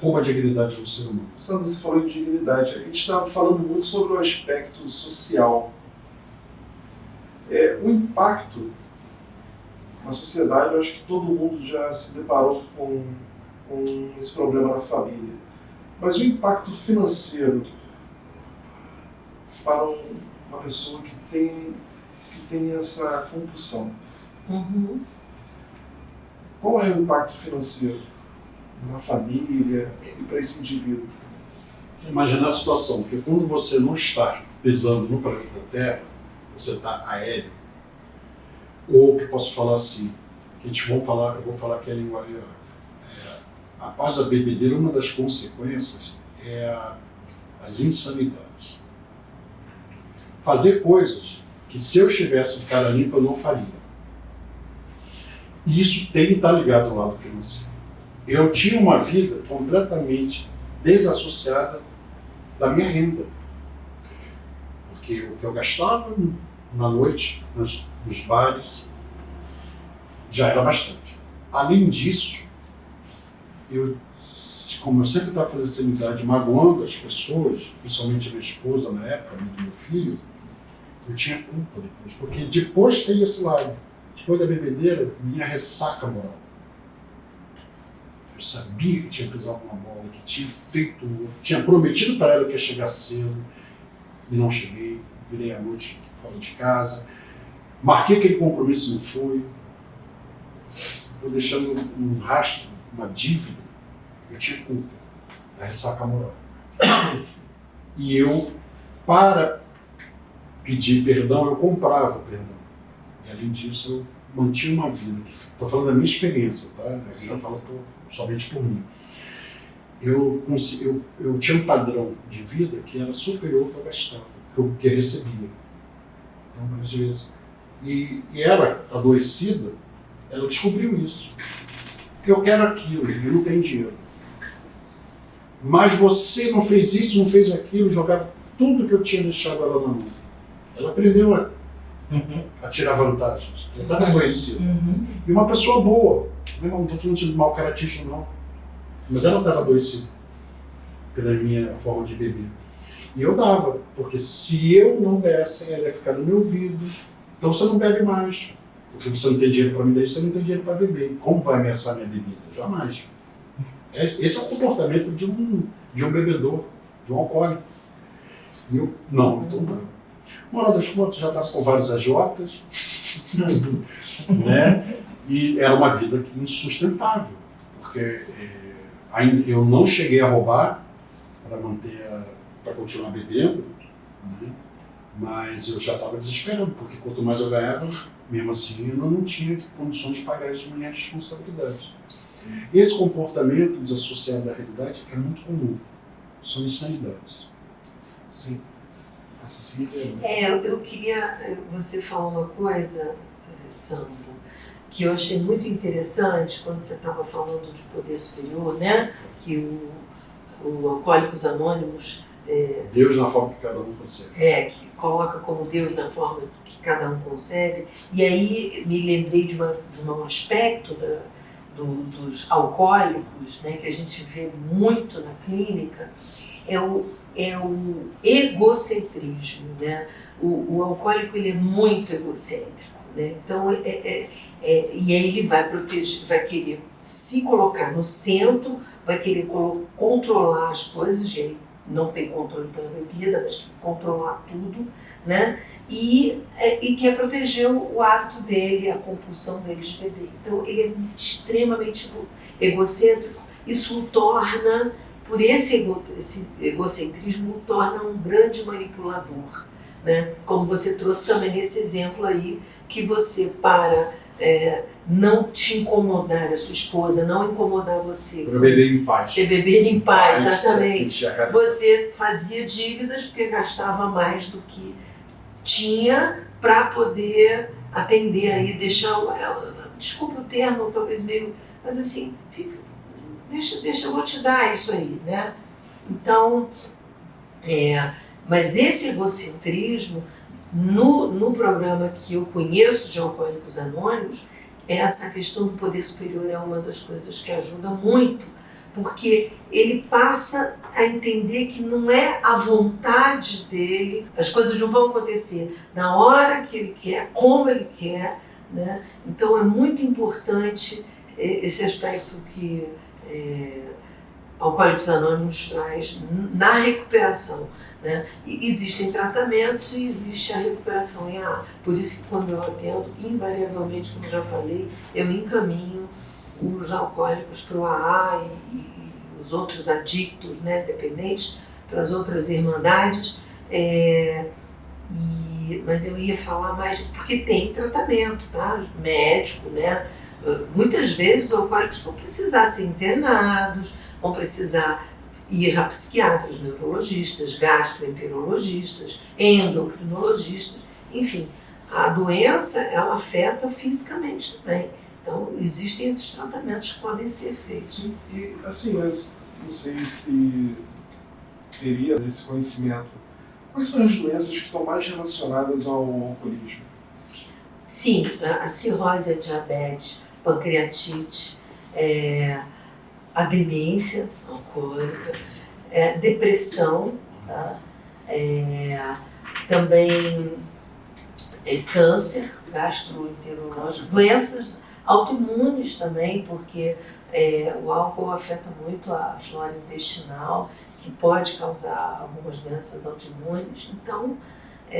Rouba a dignidade do ser humano. Sandra, você falou de dignidade. A gente estava falando muito sobre o aspecto social. O impacto na sociedade, eu acho que todo mundo já se deparou com esse problema na família. Mas o impacto financeiro para uma pessoa que tem essa compulsão. Uhum. Qual é o impacto financeiro na família e para esse indivíduo? Você imagina a situação, porque quando você não está pisando no planeta Terra, você está aéreo, ou que posso falar assim, que eu vou falar que é a linguagem. Após a bebedeira, uma das consequências é a as insanidades. Fazer coisas que se eu estivesse de cara limpa eu não faria. E isso tem que estar ligado ao lado financeiro. Eu tinha uma vida completamente desassociada da minha renda. Porque o que eu gastava na noite, nos bares, já era bastante. Além disso, como eu sempre estava fazendo sanidade, magoando as pessoas, principalmente a minha esposa na época, do meu filho, eu tinha culpa depois. Porque depois tem esse lado. Depois da bebedeira, minha ressaca moral. Eu sabia que tinha pisado uma bola, que tinha prometido para ela que ia chegar cedo, e não cheguei, virei à noite fora de casa, marquei aquele compromisso e não fui, vou deixando um rastro, uma dívida, eu tinha culpa, a ressaca moral. E eu, para pedir perdão, eu comprava o perdão. E além disso, eu mantinha uma vida. Estou falando da minha experiência, tá? Eu falo somente por mim. Eu tinha um padrão de vida que era superior ao que eu gastava, que eu recebia. Então, às vezes. E ela, adoecida, ela descobriu isso. Porque eu quero aquilo, eu não tenho dinheiro. Mas você não fez isso, não fez aquilo, jogava tudo que eu tinha deixado ela na mão. Ela aprendeu a tirar vantagens. Ela estava adoecida. E uma pessoa boa. Não estou falando de mau caratismo, não. Mas ela estava adoecida pela minha forma de beber. E eu dava, porque se eu não desse, ela ia ficar no meu ouvido. Então você não bebe mais. Porque você não tem dinheiro para me dar, você não tem dinheiro para beber. Como vai ameaçar minha bebida? Jamais. Esse é o comportamento de um bebedor, de um alcoólico. E eu, não tomava. Moral das contas, já estava com vários agiotas, né? E era uma vida insustentável, porque ainda eu não cheguei a roubar para continuar bebendo, né? Mas eu já estava desesperado, porque quanto mais eu ganhava, mesmo assim eu não tinha condições de pagar as minhas responsabilidades. Sim. Esse comportamento desassociado da realidade é muito comum, são insanidades. Sim. Eu queria, você falou uma coisa, Sambo, que eu achei muito interessante quando você estava falando de poder superior, né? Que o Alcoólicos Anônimos... Deus na forma que cada um concebe. Que coloca como Deus na forma que cada um concebe. E aí me lembrei de um aspecto dos alcoólicos, né, que a gente vê muito na clínica, é o egocentrismo, né? O alcoólico, ele é muito egocêntrico, né? Então e aí ele vai querer se colocar no centro, vai querer controlar as coisas, e aí não tem controle pela bebida, mas quer controlar tudo, né? E quer proteger o hábito dele, a compulsão dele de beber. Então ele é extremamente egocêntrico. Isso o torna, por esse egocentrismo, o torna um grande manipulador, né? Como você trouxe também nesse exemplo aí, que você, para não te incomodar a sua esposa, não incomodar você. Para beber em paz. Você beber em paz, exatamente. Você fazia dívidas porque gastava mais do que tinha para poder atender aí, deixar, desculpa o termo, talvez meio, mas assim, deixa, eu vou te dar isso aí, né? Então, mas esse egocentrismo, no programa que eu conheço de Alcoólicos Anônimos, essa questão do poder superior é uma das coisas que ajuda muito, porque ele passa a entender que não é a vontade dele, as coisas não vão acontecer na hora que ele quer, como ele quer, né? Então é muito importante esse aspecto que Alcoólicos Anônimos traz na recuperação, né? E existem tratamentos e existe a recuperação em AA. Por isso que quando eu atendo, invariavelmente, como eu já falei, eu encaminho os alcoólicos para o AA e os outros adictos, né, dependentes, para as outras irmandades. Mas eu ia falar mais, porque tem tratamento, tá? Médico, né? Muitas vezes os alcoólicos vão precisar ser internados, vão precisar ir a psiquiatras, neurologistas, gastroenterologistas, endocrinologistas, enfim. A doença, ela afeta fisicamente também. Então, existem esses tratamentos que podem ser feitos. E, assim, eu não sei se teria esse conhecimento. Quais são as doenças que estão mais relacionadas ao alcoolismo? Sim, a cirrose, a diabetes, pancreatite, a demência alcoólica, depressão, tá? Também câncer, gastroenterológico, doenças autoimunes também, porque o álcool afeta muito a flora intestinal, que pode causar algumas doenças autoimunes. Então,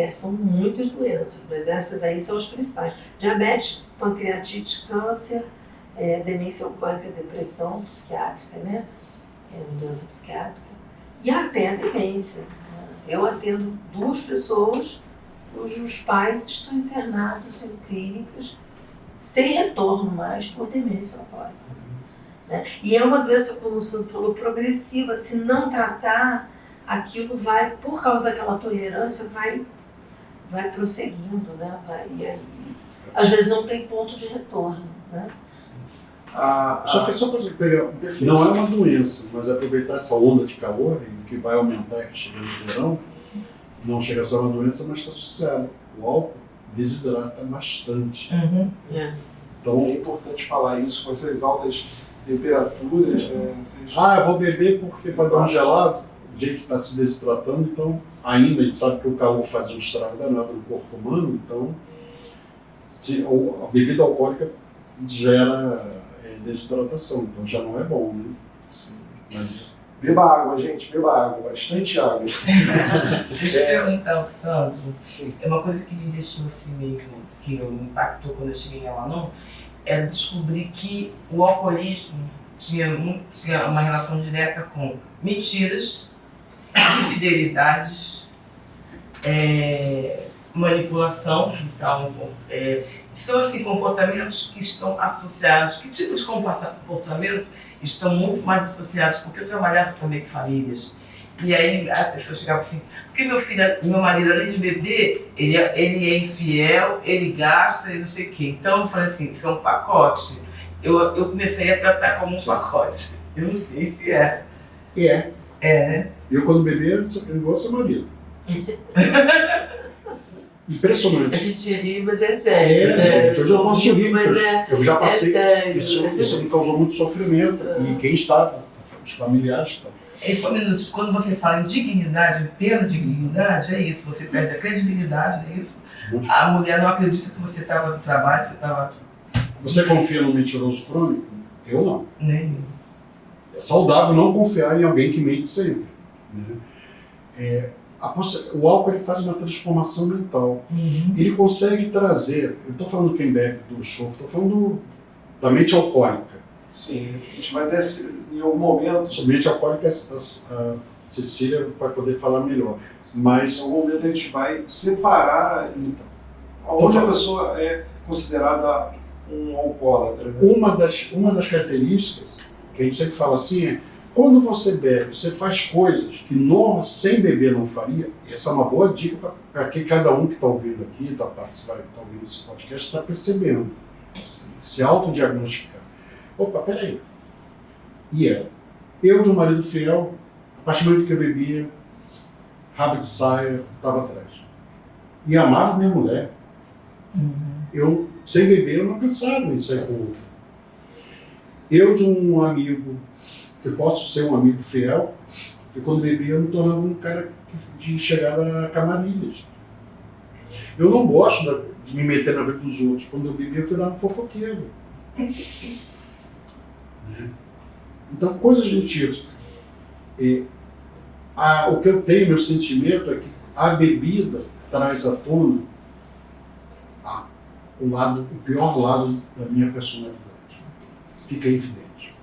são muitas doenças, mas essas aí são as principais. Diabetes, pancreatite, câncer, demência alcoólica, depressão psiquiátrica, né? Uma doença psiquiátrica. E até a demência. Eu atendo 2 pessoas cujos pais estão internados em clínicas sem retorno mais por demência alcoólica. Né? E é uma doença, como o senhor falou, progressiva. Se não tratar, aquilo vai, por causa daquela tolerância, vai prosseguindo, né? E aí, às vezes não tem ponto de retorno, né? Sim. Só para você pegar, não é uma doença, mas aproveitar essa onda de calor, que vai aumentar chegando no verão, não chega a ser uma doença, mas está associado. O álcool desidrata bastante. Uhum. Então, é importante falar isso com essas altas temperaturas. eu vou beber porque vai dar um gelado. A gente está se desidratando, então ainda a gente sabe que o calor faz um estrago danado no corpo humano, então a bebida alcoólica gera desidratação, então já não é bom, né? Sim. Mas Beba água, gente, beba água, bastante água. Deixa eu perguntar ao Sandro, Sim. é uma coisa que me deixou assim meio que me impactou quando eu cheguei em Alanon, é descobrir que o alcoolismo tinha uma relação direta com mentiras, infidelidades, manipulação. Então, são assim, comportamentos que estão associados. Que tipo de comportamento estão muito mais associados? Porque eu trabalhava também com famílias. E aí a pessoa chegava assim, porque meu marido, além de beber, ele é infiel, ele gasta, ele não sei o quê. Então eu falei assim, isso é um pacote. Eu comecei a tratar como um pacote. Eu não sei se é. É, né? eu quando bebia, eu igual seu marido. Impressionante. A gente ri, mas é sério. Eu já posso rir, mas eu já passei. sério. Isso me causou muito sofrimento. E quem estava, os familiares estão. Só um minuto, quando você fala em dignidade, perda de dignidade, é isso, você perde a credibilidade, é isso. A mulher não acredita que você estava no trabalho, você estava... Você confia no mentiroso crônico? Eu não. Nem. É saudável não confiar em alguém que mente sempre. Né? O álcool ele faz uma transformação mental. Uhum. Ele consegue trazer, eu estou falando quem bebe do show, estou falando da mente alcoólica. Sim, a gente vai descer em algum momento. Sobre mente alcoólica, a Cecília vai poder falar melhor. Mas em algum momento a gente vai separar, então, onde a pessoa é considerada um alcoólatra. Né? Uma das características que a gente sempre fala assim é: quando você bebe, você faz coisas que sem beber não faria. Essa é uma boa dica para que cada um que está ouvindo aqui, está ouvindo esse podcast, está percebendo. Se autodiagnosticar. Opa, peraí. Eu de um marido fiel, a partir do momento que eu bebia, rabo de saia, estava atrás. E amava minha mulher. Uhum. Eu, sem beber, eu não pensava em sair com outra. Eu de um amigo, eu posso ser um amigo fiel, e quando bebia eu me tornava um cara de chegar a camarilhas. Eu não gosto de me meter na vida dos outros. Quando eu bebia eu virava um fofoqueiro. Então, coisas do tipo. O que eu tenho, meu sentimento é que a bebida traz à tona o pior lado da minha personalidade. Fica evidente.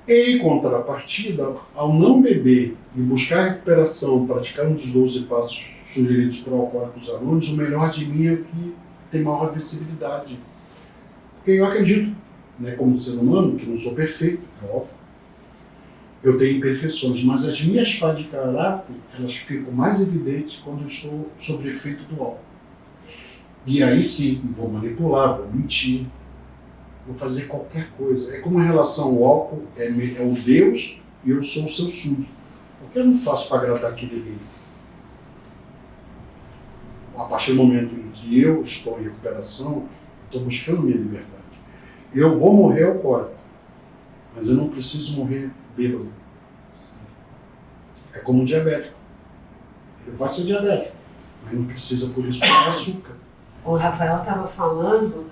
Em contrapartida, ao não beber e buscar recuperação, praticar um dos 12 passos sugeridos por Alcoólicos Anônimos, o melhor de mim é que tem maior visibilidade. Porque eu acredito, né, como ser humano, que não sou perfeito, é óbvio. eu tenho imperfeições, mas as minhas falhas de caráter, elas ficam mais evidentes quando eu estou sob efeito do álcool. E aí sim, vou manipular, vou mentir, vou fazer qualquer coisa. É como a relação ao álcool é o Deus e eu sou o seu súdito. O que eu não faço para agradar aquele rei? A partir do momento em que eu estou em recuperação, estou buscando minha liberdade. Eu vou morrer alcoólico, mas eu não preciso morrer bêbado. É como um diabético. Ele vai ser diabético, mas não precisa por isso comer açúcar. O Rafael estava falando,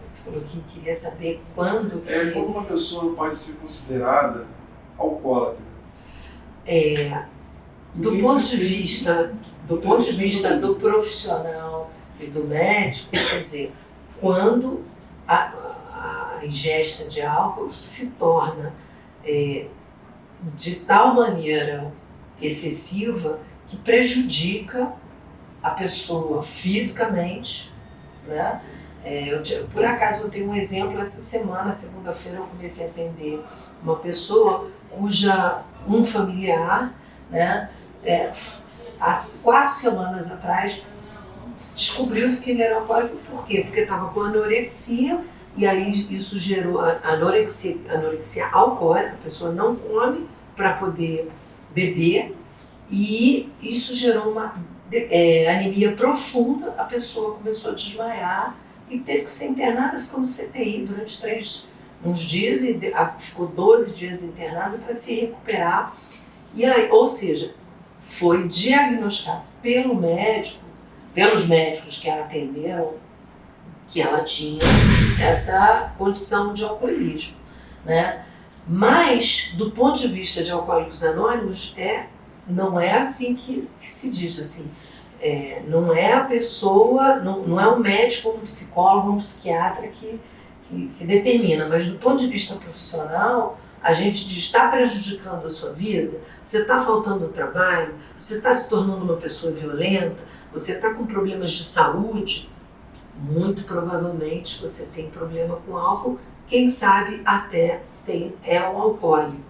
você falou que queria saber quando... Como uma pessoa pode ser considerada alcoólatra? Do ponto de vista do profissional e do médico, quer dizer, quando a ingesta de álcool se torna de tal maneira excessiva que prejudica a pessoa fisicamente, né? Por acaso eu tenho um exemplo, essa semana, segunda-feira, eu comecei a atender uma pessoa cuja um familiar, né, há 4 semanas atrás descobriu-se que ele era alcoólico. Por quê? Porque estava com anorexia, e aí isso gerou anorexia alcoólica, a pessoa não come para poder beber, e isso gerou uma anemia profunda, a pessoa começou a desmaiar e teve que ser internada, ficou no CTI durante uns dias, e ficou 12 dias internada para se recuperar. E aí, ou seja, foi diagnosticado pelos médicos que a atenderam, que ela tinha essa condição de alcoolismo, né? Mas, do ponto de vista de Alcoólicos Anônimos, não é assim que se diz, assim. Não é a pessoa, não é um médico, um psicólogo, um psiquiatra que determina, mas do ponto de vista profissional, a gente diz: está prejudicando a sua vida, você está faltando ao trabalho, você está se tornando uma pessoa violenta, você está com problemas de saúde, muito provavelmente você tem problema com álcool, quem sabe até é um alcoólico,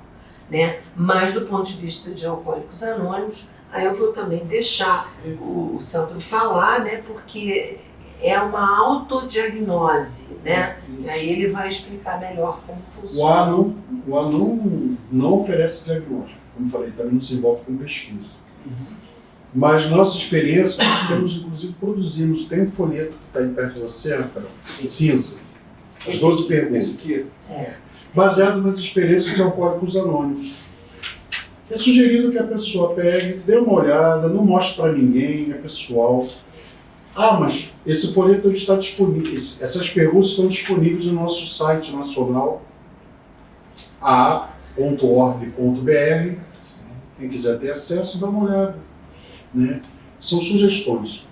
né? Mas do ponto de vista de Alcoólicos Anônimos, aí eu vou também deixar o Sandro falar, né? Porque é uma autodiagnose, né? E aí ele vai explicar melhor como funciona. O A não oferece diagnóstico, como falei, também não se envolve com pesquisa. Mas nossa experiência, nós inclusive produzimos, tem um folheto que está aí perto de você, Rafael, cinza, as 12 perguntas. Esse aqui. Baseado nas experiências de Alcoólicos Anônimos. É sugerido que a pessoa pegue, dê uma olhada, não mostre para ninguém, é pessoal. Mas esse folheto está disponível, essas perguntas estão disponíveis no nosso site nacional, aa.org.br. Quem quiser ter acesso, dá uma olhada, né? São sugestões.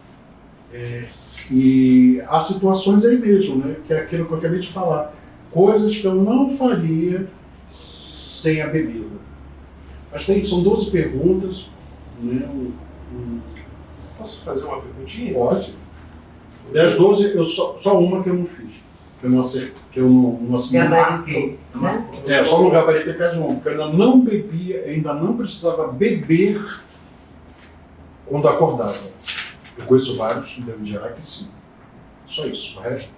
E há situações aí mesmo, né? Que é aquilo que eu acabei de falar. Coisas que eu não faria sem a bebida. Mas são 12 perguntas, né? Posso fazer uma perguntinha? Pode. Das 12, só uma que eu não fiz. Que eu não acertei. Que eu não assinei. Gabarito, né? Só no gabarito que é uma. Porque eu ainda não bebia, ainda não precisava beber quando acordava. Eu conheço vários de MDA que sim. Só isso. O resto.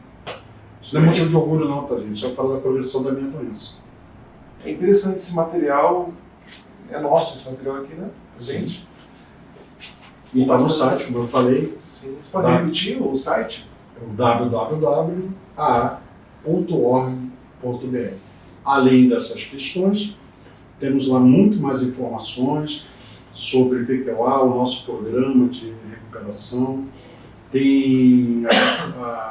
Isso não é motivo de orgulho não, tá, gente? Só fala da progressão da minha doença. É interessante esse material. É nosso esse material aqui, né? Gente. E está no site, como eu falei. Sim. Você pode repetir o site? É o www.aa.org.br. Além dessas questões, temos lá muito mais informações sobre PQOA, o nosso programa de recuperação. Tem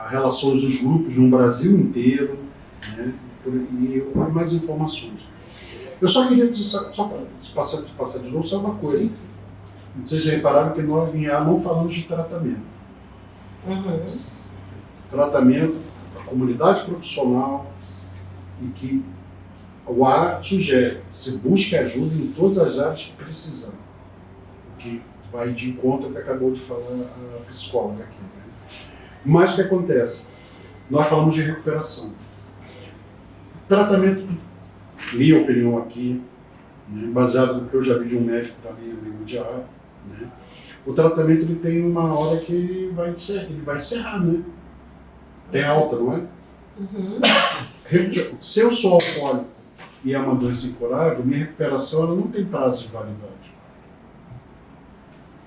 relações dos grupos no Brasil inteiro, né? E mais informações. Eu só queria só passar de novo só uma coisa. Sim, sim. Vocês repararam que nós em A não falamos de tratamento. Tratamento da comunidade profissional, e que o A sugere, você busque ajuda em todas as áreas que precisar. O que vai de encontro ao que acabou de falar a psicóloga aqui. Né? Mas o que acontece? Nós falamos de recuperação. Tratamento, minha opinião aqui, né? Baseado no que eu já vi de um médico também, amigo de A, né? O tratamento ele tem uma hora que ele vai encerrar, né? Tem alta, não é? Uhum. Se eu sou alcoólico e é uma doença incurável, minha recuperação ela não tem prazo de validade.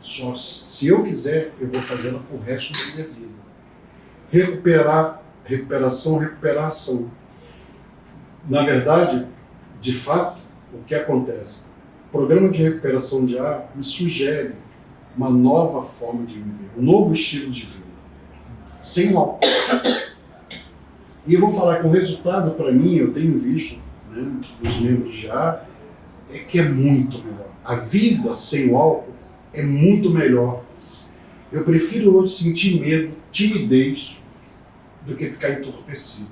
Só se eu quiser, eu vou fazer ela pro resto da minha vida. Recuperar ação. Na verdade, de fato, o que acontece? O programa de recuperação de A me sugere uma nova forma de viver, um novo estilo de vida, sem o álcool. E eu vou falar que o resultado para mim, eu tenho visto, né, dos membros de A, é que é muito melhor. A vida sem o álcool é muito melhor. Eu prefiro hoje sentir medo, timidez, do que ficar entorpecido.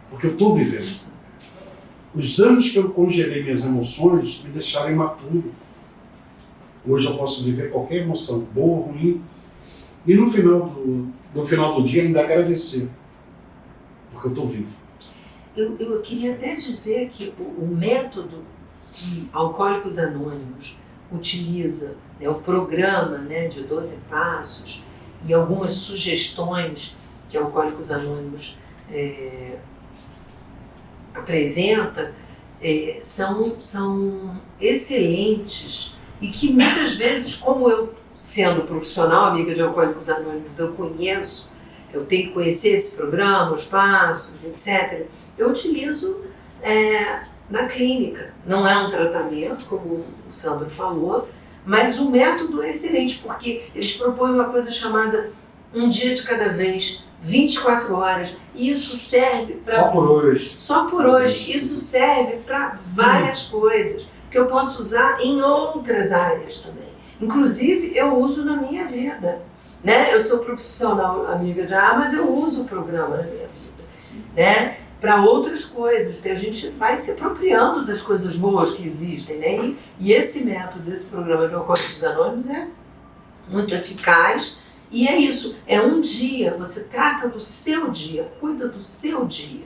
Porque eu estou vivendo. Os anos que eu congelei minhas emoções me deixaram imaturo. Hoje eu posso viver qualquer emoção, boa ou ruim, e no final do dia ainda agradecer. Porque eu estou vivo. Eu queria até dizer que o método que Alcoólicos Anônimos utiliza, né, o programa, né, de 12 passos e algumas sugestões que Alcoólicos Anônimos apresenta, são excelentes e que muitas vezes, como eu, sendo profissional, amiga de Alcoólicos Anônimos, eu tenho que conhecer esse programa, os passos, etc. Eu utilizo na clínica. Não é um tratamento, como o Sandro falou, mas o método é excelente, porque eles propõem uma coisa chamada um dia de cada vez, 24 horas, e isso serve para... Só por hoje. Só por hoje. Isso serve para várias coisas, que eu posso usar em outras áreas também. Inclusive, eu uso na minha vida. Né? Eu sou profissional amiga de A, mas eu uso o programa na minha vida. Né? Para outras coisas, porque a gente vai se apropriando das coisas boas que existem. Né? E esse método desse programa de Alcoólicos Anônimos é muito eficaz. E é isso, é um dia, você trata do seu dia, cuida do seu dia.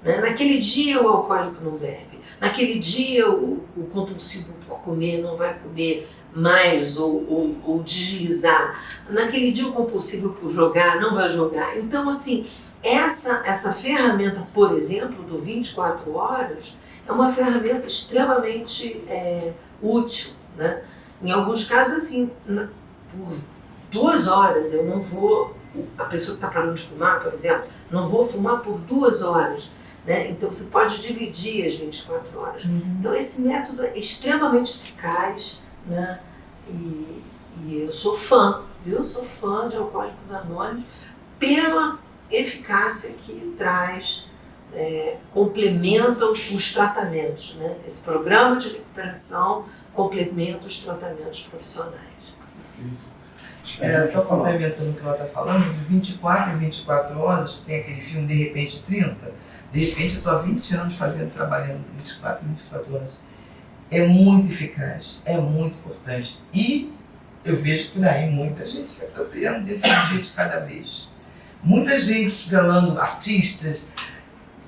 Né? Naquele dia o alcoólico não bebe, naquele dia o compulsivo por comer não vai comer mais ou deslizar, naquele dia o compulsivo por jogar não vai jogar. Então, assim, essa ferramenta, por exemplo, do 24 horas, é uma ferramenta extremamente útil. Né? Em alguns casos, assim, por 2 horas eu não vou, a pessoa que está parando de fumar, por exemplo, não vou fumar por 2 horas. Né? Então você pode dividir as 24 horas. Então esse método é extremamente eficaz, né? E eu sou fã, eu sou fã de Alcoólicos Anônimos pela eficácia que traz, complementa os tratamentos. Né? Esse programa de recuperação complementa os tratamentos profissionais. Só complementando o que ela está falando, de 24 em 24 horas, tem aquele filme De Repente 30. De repente eu estou há 20 anos trabalhando 24 em 24 horas. É muito eficaz, é muito importante. E eu vejo por aí muita gente se apropriando desse dia de cada vez. Muita gente velando, artistas,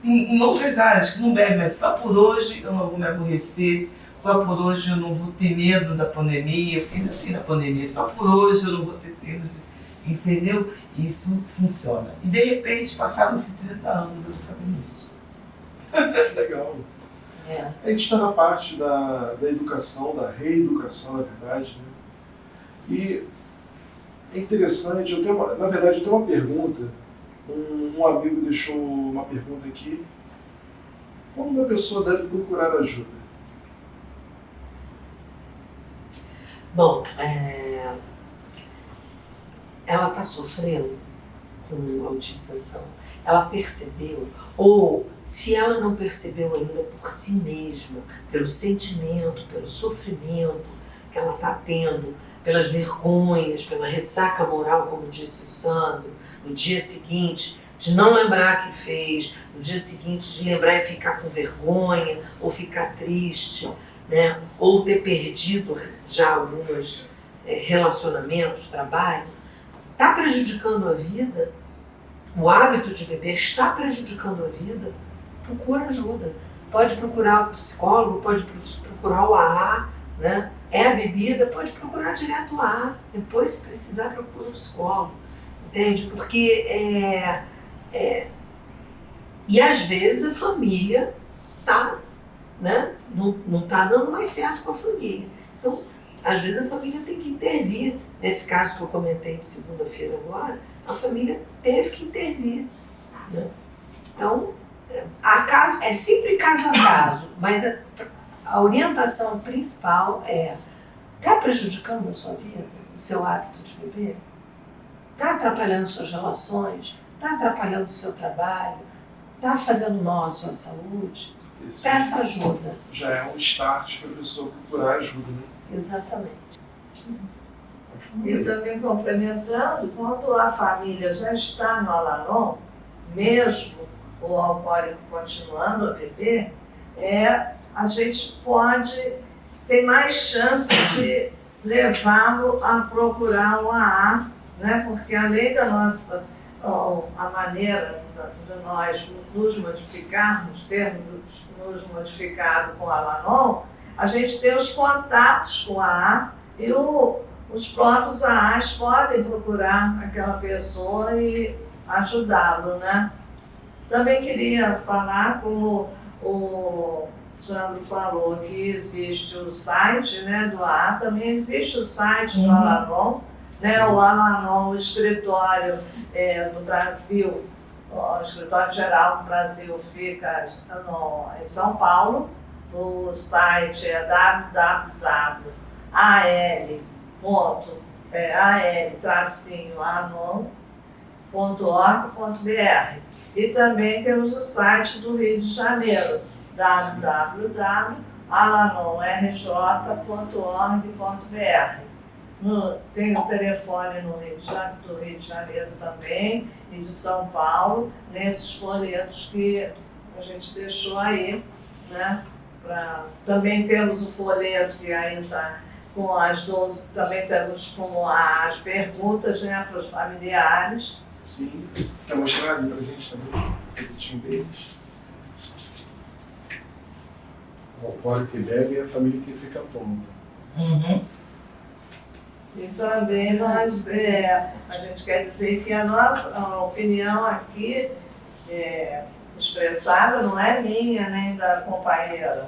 em outras áreas que não bebem, mas só por hoje eu não vou me aborrecer, só por hoje eu não vou ter medo da pandemia, eu fiz assim na pandemia, só por hoje eu não vou ter medo, entendeu? Isso funciona. E de repente, passaram-se 30 anos eu estou fazendo isso. Legal. A gente está na parte da educação, da reeducação, na verdade. Né? E é interessante, na verdade eu tenho uma pergunta. Um amigo deixou uma pergunta aqui. Como uma pessoa deve procurar ajuda? Bom, ela está sofrendo com a utilização. Ela percebeu, ou se ela não percebeu ainda por si mesma, pelo sentimento, pelo sofrimento que ela está tendo, pelas vergonhas, pela ressaca moral, como disse o Sandro, no dia seguinte, de não lembrar que fez, no dia seguinte de lembrar e ficar com vergonha, ou ficar triste, né? Ou ter perdido já alguns relacionamentos, trabalho, está prejudicando a vida. O hábito de beber está prejudicando a vida, procura ajuda. pode procurar o psicólogo, pode procurar o AA, né? É a bebida, pode procurar direto o AA. Depois, se precisar, procura um psicólogo. Entende? Porque e às vezes a família tá, né? Não tá dando mais certo com a família. Então, às vezes a família tem que intervir. Nesse caso que eu comentei de segunda-feira agora, a família teve que intervir, né? Então, é sempre caso a caso, mas a orientação principal está prejudicando a sua vida, o seu hábito de beber? Está atrapalhando suas relações? Está atrapalhando o seu trabalho? Está fazendo mal à sua saúde? Esse Peça ajuda. já é um start para a pessoa procurar ajuda, né? Exatamente. E também complementando, quando a família já está no Al-Anon, mesmo o alcoólico continuando a beber, a gente tem mais chance de levá-lo a procurar um AA, né? Porque além da nossa, a maneira de nós nos modificarmos, termos nos modificado com o Al-Anon, a gente tem os contatos com o AA e os próprios AAs podem procurar aquela pessoa e ajudá-lo, né? Também queria falar, como o Sandro falou, que existe o site, né, do AA, também existe o site do Al-Anon, né? O Al-Anon, o escritório no Brasil, o escritório geral do Brasil fica em São Paulo. O site é www.al-anon.org.br. E também temos o site do Rio de Janeiro, www.alanorj.org.br. Tem o telefone do Rio de Janeiro também e de São Paulo, nesses folhetos que a gente deixou aí, né? Também temos o folheto que ainda está com as 12, também temos com as perguntas, né, para os familiares. Sim, quer mostrar ali para a gente também o folhetinho deles? O alcoólico que bebe é a família que fica tonta. E também a gente quer dizer que a nossa opinião aqui expressada não é minha nem da companheira.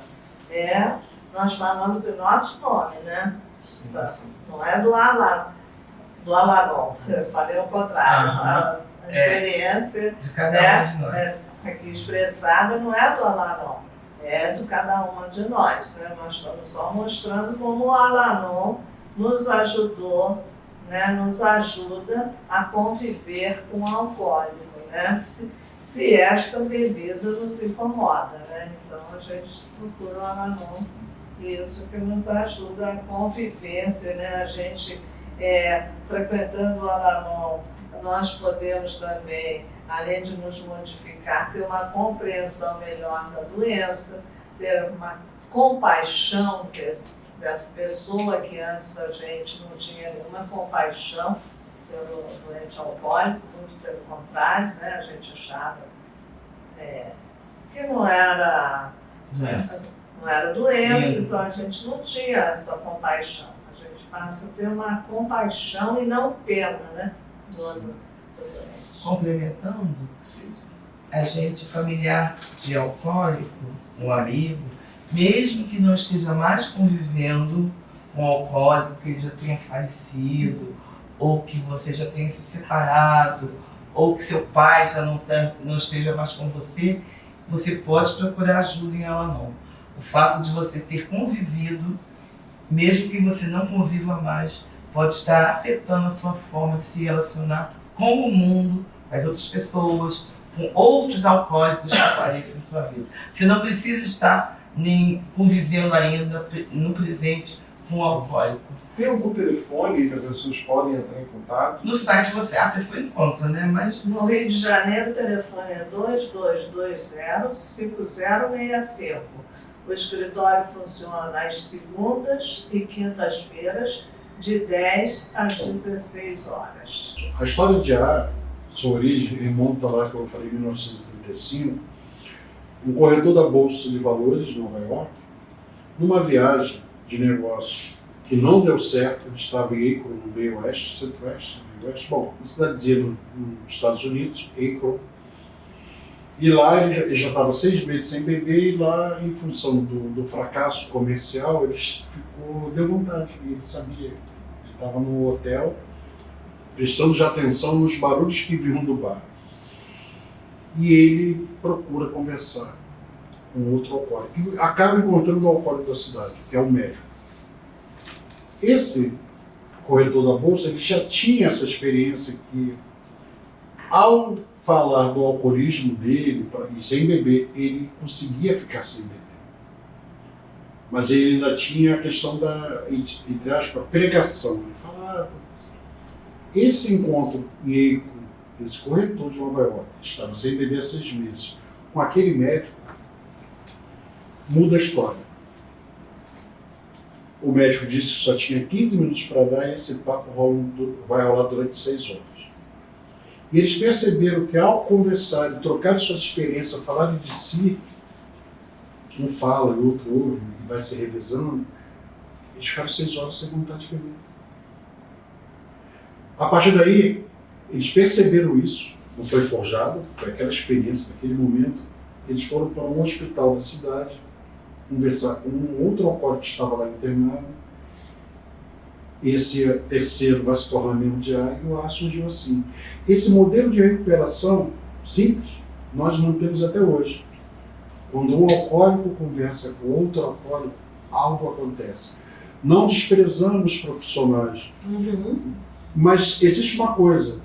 Nós falamos em nosso nome, né? Sim. Não é do Al-Anon. Eu falei ao contrário. A experiência De cada um de nós. aqui expressada não é do Al-Anon, é de cada uma de nós, né? Nós estamos só mostrando como o Al-Anon nos ajudou, né? Nos ajuda a conviver com o alcoólico, né? Se esta bebida nos incomoda, né? Então a gente procura o Al-Anon, isso que nos ajuda a convivência, né? A gente frequentando o Al-Anon, nós podemos também, além de nos modificar, ter uma compreensão melhor da doença, ter uma compaixão dessa pessoa que antes a gente não tinha nenhuma compaixão pelo doente alcoólico, muito pelo contrário, né? A gente achava que não era doença, Sim. então a gente não tinha essa compaixão. A gente passa a ter uma compaixão e não pena, né? Do doente. Complementando, Sim. a gente familiar de alcoólico, um amigo, mesmo que não esteja mais convivendo com o alcoólico, que ele já tenha falecido, ou que você já tenha se separado, ou que seu pai já não esteja mais com você, você pode procurar ajuda em Al-Anon. O fato de você ter convivido, mesmo que você não conviva mais, pode estar afetando a sua forma de se relacionar com o mundo, com as outras pessoas, com outros alcoólicos que aparecem em sua vida. Você não precisa estar nem convivendo ainda no presente com o alcoólico. Tem algum telefone que as pessoas podem entrar em contato? No site a pessoa encontra, né? Mas No Rio de Janeiro, o telefone é 2220-5065. O escritório funciona às segundas e quintas-feiras, de 10 às 16 horas. A história de A, sua origem, remonta lá, como eu falei, em 1935. um corretor da Bolsa de Valores de Nova York, numa viagem de negócio que não deu certo, ele estava em Akron, no meio oeste, centro-oeste, bom, uma cidadezinha nos Estados Unidos, Akron. E lá ele já estava 6 meses sem beber, e lá, em função do fracasso comercial, deu vontade, e ele sabia. Ele estava no hotel, prestando de atenção nos barulhos que vinham do bar. E ele procura conversar com outro alcoólico, e acaba encontrando o alcoólico da cidade, que é o médico. Esse corretor da Bolsa, ele já tinha essa experiência que, ao falar do alcoolismo dele e sem beber, ele conseguia ficar sem beber. Mas ele ainda tinha a questão da, entre aspas, pregação. Ele falava. Esse encontro em Akron, esse corretor de Nova York, que estava sem beber há 6 meses, com aquele médico, muda a história. O médico disse que só tinha 15 minutos para dar, e esse papo vai rolar durante 6 horas. E eles perceberam que, ao conversar e trocar suas experiências, falarem de si, um fala e o outro ouve, e vai se revezando, eles ficaram 6 horas sem vontade de beber. A partir daí, eles perceberam isso, não foi forjado, foi aquela experiência daquele momento. Eles foram para um hospital da cidade, conversar com um outro alcoólico que estava lá internado. Esse terceiro vai se tornar membro de A, e o A surgiu assim. Esse modelo de recuperação simples, nós mantemos até hoje. Quando um alcoólico conversa com outro alcoólico, algo acontece. Não desprezamos profissionais, mas existe uma coisa: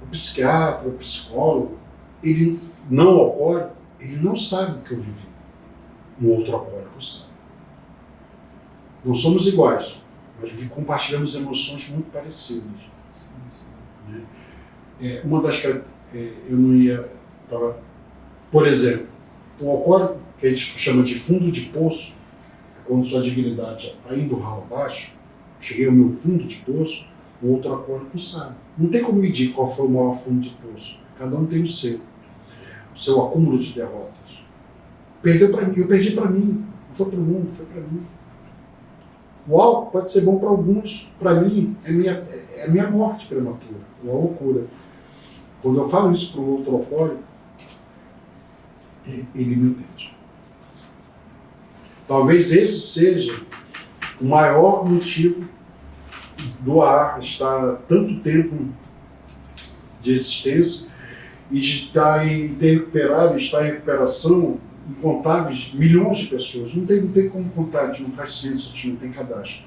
o psiquiatra, o psicólogo, ele não alcoólico, ele não sabe o que eu vivi. O outro alcoólico sabe. Não somos iguais, mas compartilhamos emoções muito parecidas. Uma das que eu não ia... Por exemplo, o alcoólico, que a gente chama de fundo de poço, é quando sua dignidade já está indo ralo abaixo, cheguei ao meu fundo de poço, o outro alcoólico sabe. Não tem como medir qual foi o maior fundo de poço. Cada um tem o seu acúmulo de derrotas. Perdeu para mim, eu perdi para mim, não foi para o mundo, foi para mim. O álcool pode ser bom para alguns, para mim é minha morte prematura, uma loucura. Quando eu falo isso para o outro alcoólico, ele me entende. Talvez esse seja o maior motivo do AA estar tanto tempo de existência e de estar estar em recuperação incontáveis, milhões de pessoas. Não tem como contar, a gente não faz censo, a gente não tem cadastro.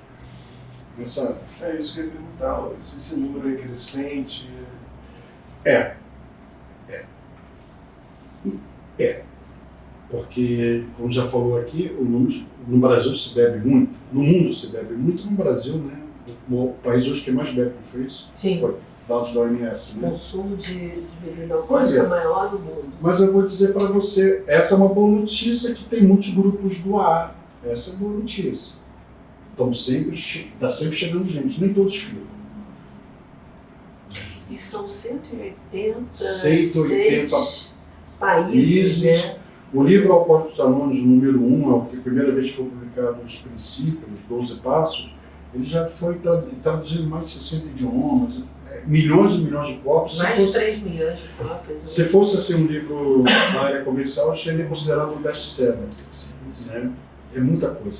É isso que eu ia perguntar, se esse número é crescente. Porque, como já falou aqui, no Brasil se bebe muito, no mundo se bebe muito, no Brasil, né? O país hoje que mais bebe, não foi isso? Sim. Foi, dados da OMS. O Né? consumo de bebida alcoólica é maior do mundo. Mas eu vou dizer para você, essa é uma boa notícia, que tem muitos grupos do AA. Essa é boa notícia. Então está sempre chegando gente, nem todos ficam. E são 180 países, né? O livro Alcoólicos Anônimos, número 1, a primeira vez que foi publicado os princípios, os 12 passos, ele já foi traduzido em mais de 60 idiomas, milhões e milhões de cópias. Mais de 3 milhões de cópias. Se fosse assim um livro na área comercial, seria considerado um best-seller. Né? É muita coisa.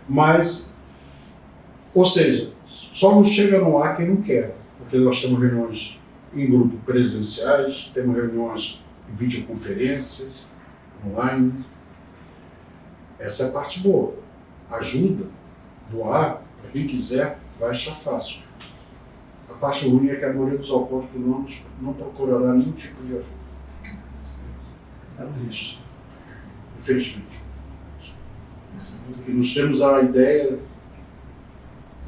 Mas, ou seja, só não chega no ar quem não quer, porque nós temos reuniões em grupo presenciais, temos reuniões em videoconferências, online. Essa é a parte boa. Ajuda, doar, para quem quiser, vai achar fácil. A parte ruim é que a maioria dos alcoólicos não procurará nenhum tipo de ajuda. É triste. Infelizmente. Porque nós temos a ideia,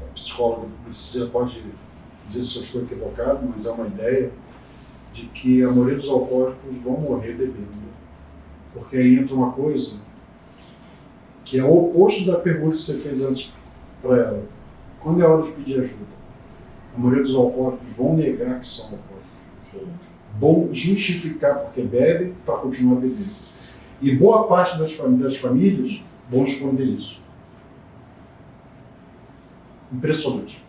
a psicóloga pode dizer se eu estou equivocado, mas é uma ideia de que a maioria dos alcoólicos vão morrer bebendo. Porque aí entra uma coisa que é o oposto da pergunta que você fez antes para ela. Quando é hora de pedir ajuda? A maioria dos alcoólicos vão negar que são alcoólicos. Sim. Vão justificar porque bebem para continuar bebendo. E boa parte das famílias vão esconder isso. Impressionante.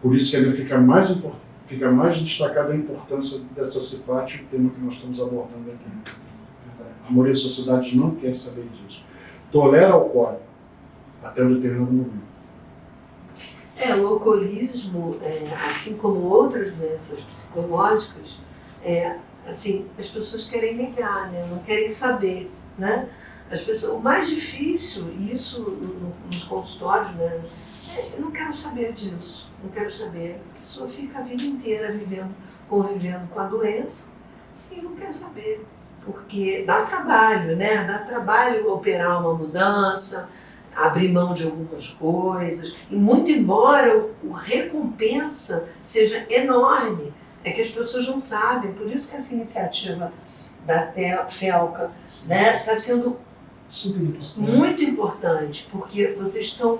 Por isso que fica mais destacada a importância dessa CEPAT, o tema que nós estamos abordando aqui. A maioria da sociedade não quer saber disso. Tolera alcoólico até um determinado momento. O alcoolismo, assim como outras doenças psicológicas, assim, as pessoas querem negar, né? Não querem saber, né? O mais difícil, e isso nos consultórios, né? Eu não quero saber disso, não quero saber. A pessoa fica a vida inteira convivendo com a doença e não quer saber, porque dá trabalho, né? Dá trabalho operar uma mudança, abrir mão de algumas coisas, e muito embora o recompensa seja enorme, é que as pessoas não sabem, por isso que essa iniciativa da FELCA, né, está sendo muito importante, porque vocês estão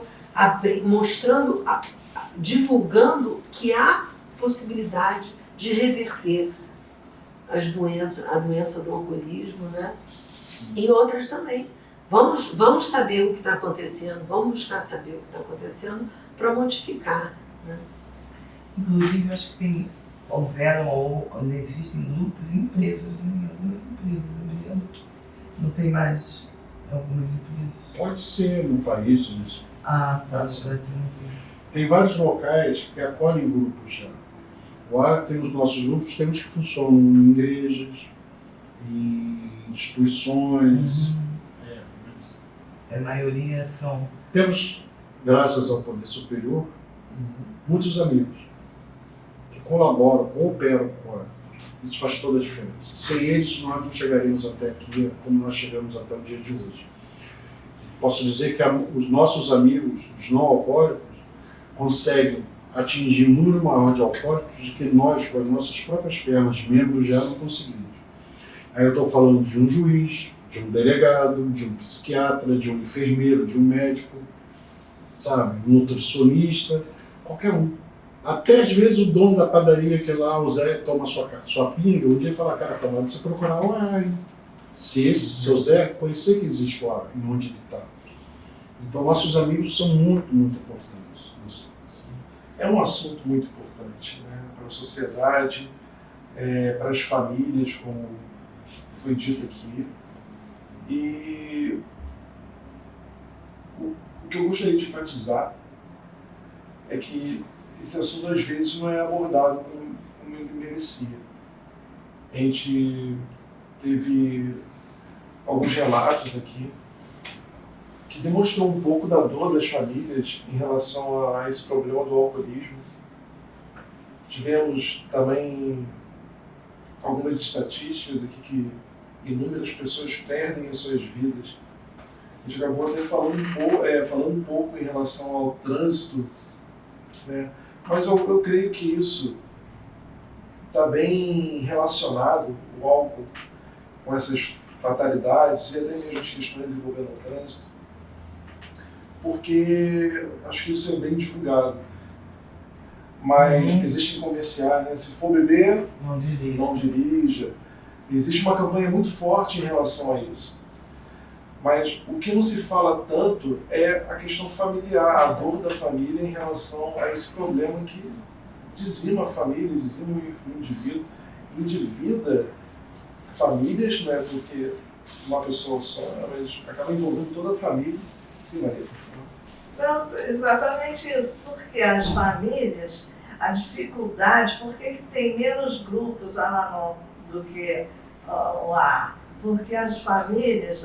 mostrando, divulgando que há possibilidade de reverter a doença do alcoolismo, né? E outras também. Vamos saber o que está acontecendo, vamos buscar saber o que está acontecendo para modificar, né? Inclusive, eu acho que houveram ou existem grupos e empresas, né? Algumas empresas, não tem mais algumas empresas. Pode ser no país isso. Ah, tá. Brasil. Tem vários locais que acolhem grupos já. Lá tem os nossos grupos, temos que funcionam em igrejas, em instituições. A maioria são... Temos, graças ao poder superior, muitos amigos que colaboram, cooperam com ela. Isso faz toda a diferença. Sem eles, nós não chegaríamos até aqui como nós chegamos até o dia de hoje. Posso dizer que os nossos amigos, os não alcoólicos, conseguem atingir um número maior de alcoólicos do que nós, com as nossas próprias pernas, membros, já não conseguimos. Aí eu estou falando de um juiz, de um delegado, de um psiquiatra, de um enfermeiro, de um médico, sabe, um nutricionista, qualquer um. Até às vezes o dono da padaria que lá, o Zé, toma sua pinga, um dia fala, cara, para você procurar o ar, hein? Se esse seu Zé conhecer que existe o ar, em onde ele está. Então nossos amigos são muito, muito importantes. É um assunto muito importante, né, para a sociedade, para as famílias, como foi dito aqui. E o que eu gostaria de enfatizar é que esse assunto às vezes não é abordado como ele merecia. A gente teve alguns relatos aqui que demonstrou um pouco da dor das famílias em relação a esse problema do alcoolismo. Tivemos também algumas estatísticas aqui que inúmeras pessoas perdem as suas vidas. A gente acabou até falando um pouco em relação ao trânsito, né? Mas eu creio que isso está bem relacionado, o álcool, com essas fatalidades e até mesmo as questões envolvendo o trânsito, porque acho que isso é bem divulgado. Mas existem comerciais, né? Se for beber, não dirija. Existe uma campanha muito forte em relação a isso. Mas o que não se fala tanto é a questão familiar, a dor da família em relação a esse problema que dizima a família, dizima o indivíduo, endivida famílias, né? Porque uma pessoa só, mas acaba envolvendo toda a família. Sim, Maria. Então, exatamente isso, porque as famílias, a dificuldade, por que tem menos grupos Al-Anon do que o A? Porque as famílias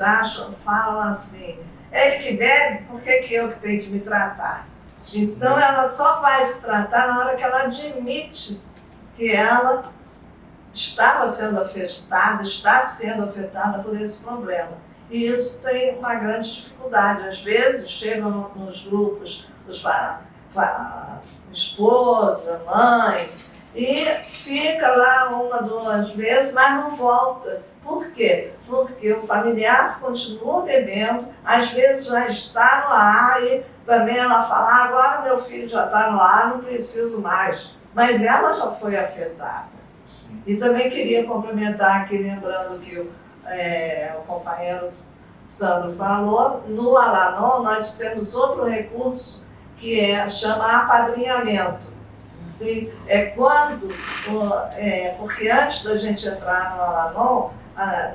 falam assim, é ele que bebe, por que eu que tenho que me tratar? Sim. Então ela só vai se tratar na hora que ela admite que ela estava sendo afetada, está sendo afetada por esse problema. E isso tem uma grande dificuldade. Às vezes chegam nos grupos esposa, mãe, e fica lá uma, duas vezes, mas não volta. Por quê? Porque o familiar continua bebendo, às vezes já está no ar e também ela fala, agora meu filho já está no ar, não preciso mais. Mas ela já foi afetada. Sim. E também queria complementar aqui, lembrando que o companheiro Sandro falou, no Alanon nós temos outro recurso que chama apadrinhamento. Sim, porque antes da gente entrar no Alanon,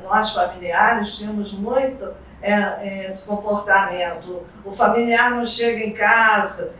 nós familiares tínhamos muito esse comportamento. O familiar não chega em casa,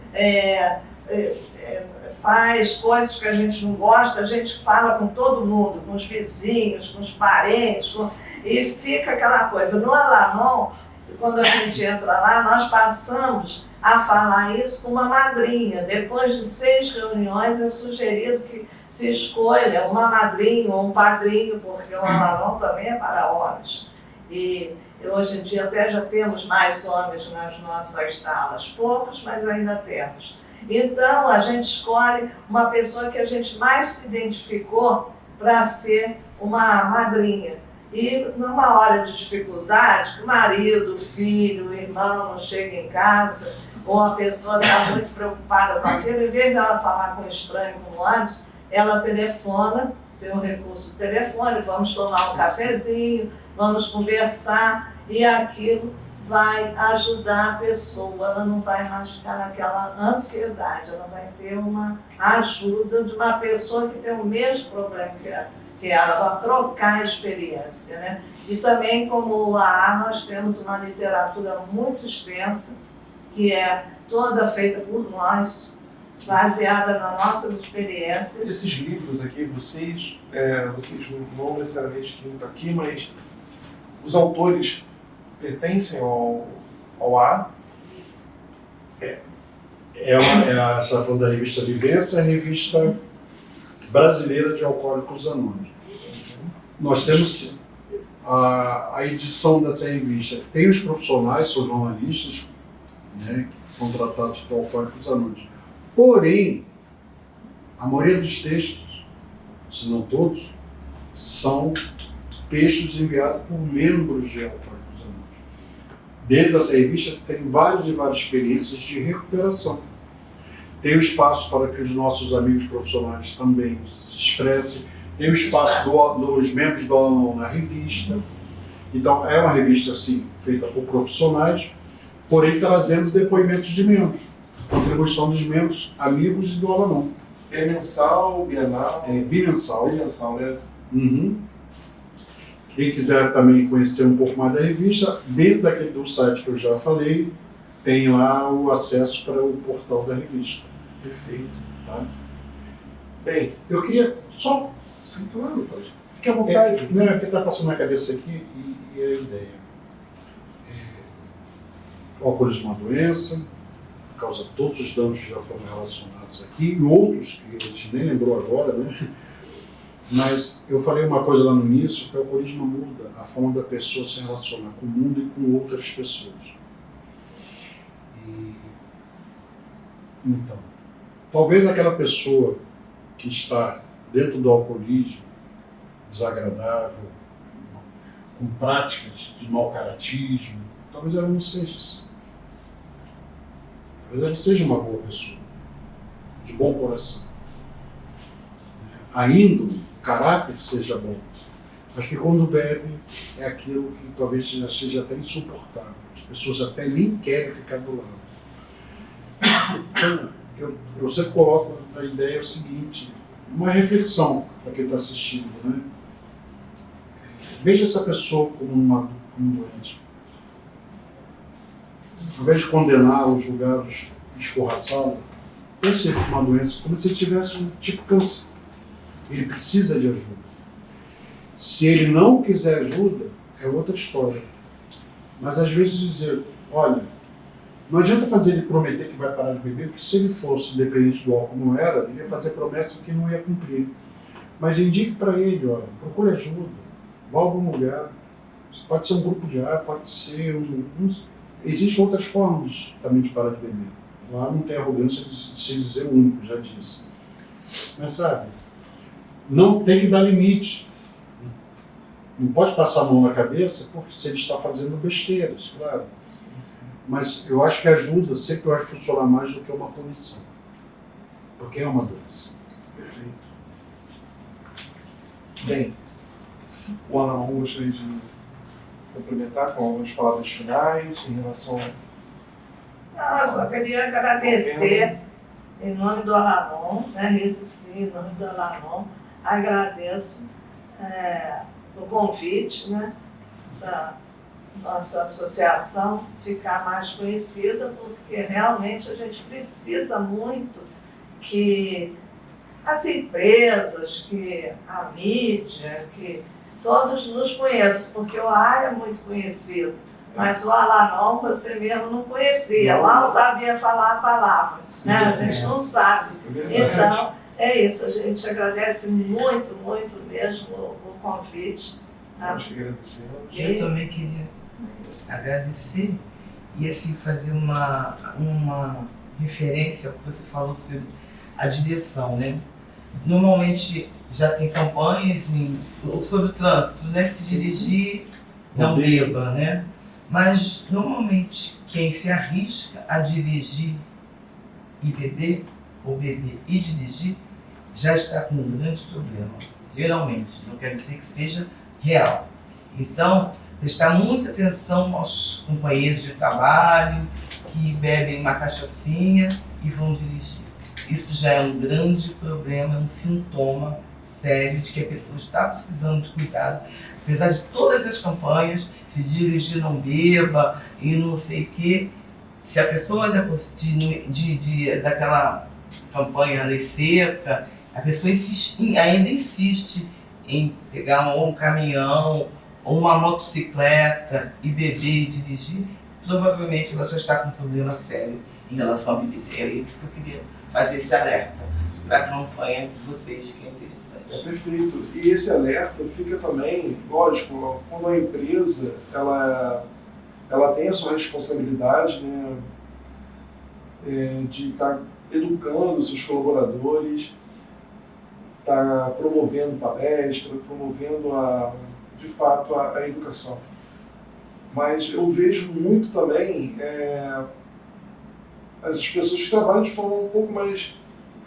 faz coisas que a gente não gosta, a gente fala com todo mundo, com os vizinhos, com os parentes, e fica aquela coisa. No Alanon, quando a gente entra lá, nós passamos a falar isso com uma madrinha. Depois de 6 reuniões, é sugerido que se escolha uma madrinha ou um padrinho, porque o Alanon também é para homens. E hoje em dia até já temos mais homens nas nossas salas, poucos, mas ainda temos. Então a gente escolhe uma pessoa que a gente mais se identificou para ser uma madrinha. E numa hora de dificuldade, que o marido, o filho, o irmão não chega em casa, ou a pessoa está muito preocupada com aquilo, em vez de ela falar com o estranho como antes, ela telefona, tem um recurso de telefone, vamos tomar um cafezinho, vamos conversar, e aquilo vai ajudar a pessoa, ela não vai mais ficar naquela ansiedade, ela vai ter uma ajuda de uma pessoa que tem o mesmo problema que ela vai trocar a experiência, né? E também, como o AA, nós temos uma literatura muito extensa, que é toda feita por nós, baseada nas nossas experiências. Esses livros aqui, vocês não necessariamente quem está aqui, mas os autores pertencem ao AA? Você está falando da revista Vivência, a revista brasileira de Alcoólicos Anônimos. Nós temos a edição dessa revista. Tem os profissionais, são jornalistas, né, contratados por Alcoólicos Anônimos. Porém, a maioria dos textos, se não todos, são textos enviados por membros de Alcoólicos Anônimos. Dentro dessa revista tem várias e várias experiências de recuperação. Tem o espaço para que os nossos amigos profissionais também se expressem. Tem o espaço dos membros do Alanon na revista. Então, é uma revista, assim, feita por profissionais, porém trazendo depoimentos de membros. Contribuição dos membros, amigos e do Alanon. É mensal, bienal? É bimensal. Bimensal, né? Uhum. Quem quiser também conhecer um pouco mais da revista, dentro do site que eu já falei, tem lá o acesso para o portal da revista. Perfeito. Tá? Bem, Eu queria só... sim, claro, pode. Fique à vontade. Não, é porque está passando na cabeça aqui e é a ideia. O alcoolismo é uma doença, causa todos os danos que já foram relacionados aqui, e outros que a gente nem lembrou agora, né? Mas eu falei uma coisa lá no início, que o alcoolismo muda a forma da pessoa se relacionar com o mundo e com outras pessoas. Então, talvez aquela pessoa que está dentro do alcoolismo, desagradável, com práticas de mau caratismo, talvez ela não seja assim. Talvez ela seja uma boa pessoa, de bom coração. A índole, o caráter seja bom. Mas que quando bebe é aquilo que talvez já seja até insuportável. As pessoas até nem querem ficar do lado. Então, eu sempre coloco a ideia o seguinte, uma reflexão para quem está assistindo, né? Veja essa pessoa como um doente. Ao invés de condená-lo, julgá-lo, escorraçá-lo, pense uma doença como se tivesse um tipo câncer. Ele precisa de ajuda. Se ele não quiser ajuda, é outra história. Mas às vezes dizer, olha, não adianta fazer ele prometer que vai parar de beber, porque se ele fosse dependente do álcool não era, ele ia fazer promessa que não ia cumprir. Mas indique para ele, olha, procure ajuda, vá a algum lugar. Pode ser um grupo de ar, pode ser existem outras formas também de parar de beber. Lá não tem arrogância de se dizer único, já disse. Mas sabe, não tem que dar limite. Não pode passar a mão na cabeça, porque se ele está fazendo besteiras, claro. Sim, sim. Mas eu acho que a ajuda sempre vai funcionar mais do que uma punição. Porque é uma doença. Perfeito. Bem, o Alanon gostaria de complementar com algumas palavras finais em relação Eu só queria agradecer em nome do Alanon, né? Esse sim, em nome do Alanon, agradeço o convite, né? Da nossa associação ficar mais conhecida, porque realmente a gente precisa muito que as empresas, que a mídia, que todos nos conheçam, porque o AR é muito conhecido, mas o Alanon você mesmo não conhecia, mal sabia falar palavras, né? A gente não sabe. Então, é isso, a gente agradece muito, muito mesmo o convite. Nós que agradecemos. Eu também queria agradecer e assim fazer uma referência ao que você falou sobre a direção, né? Normalmente já tem campanhas sobre o trânsito, né? Se dirigir, não beba, né? Mas normalmente quem se arrisca a dirigir e beber, ou beber e dirigir, já está com um grande problema. Geralmente, não quer dizer que seja real. Então, prestar muita atenção aos companheiros de trabalho que bebem uma cachaçinha e vão dirigir. Isso já é um grande problema, é um sintoma sério de que a pessoa está precisando de cuidado. Apesar de todas as campanhas, se dirigir não beba e não sei o quê, se a pessoa daquela campanha lei seca, a pessoa ainda insiste em pegar um caminhão ou uma motocicleta e beber e dirigir, provavelmente ela já está com um problema sério em relação à bebida. É isso que eu queria fazer esse alerta para a campanha de vocês, que é interessante. É perfeito. E esse alerta fica também, lógico, quando a empresa ela tem a sua responsabilidade, né, de estar educando seus colaboradores, estar promovendo palestra, promovendo de fato a educação. Mas eu vejo muito também as pessoas que trabalham de forma um pouco mais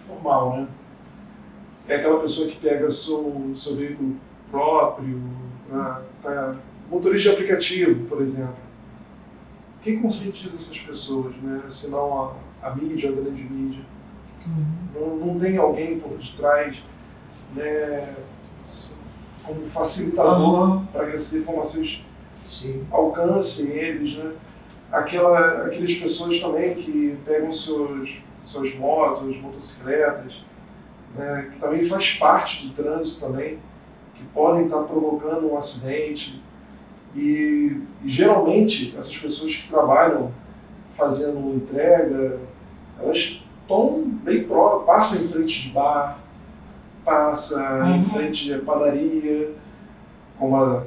formal, né? É aquela pessoa que pega seu veículo próprio, motorista de aplicativo, por exemplo. Quem conscientiza essas pessoas, né? Senão a mídia, a grande mídia. Não tem alguém por detrás, né, como facilitador para que essas informações alcancem eles, né? Aquelas pessoas também que pegam suas motos, motocicletas, né, que também faz parte do trânsito também, que podem estar provocando um acidente. E geralmente essas pessoas que trabalham fazendo entrega, elas estão bem próximas, passam em frente de bar, passa em frente de padaria, como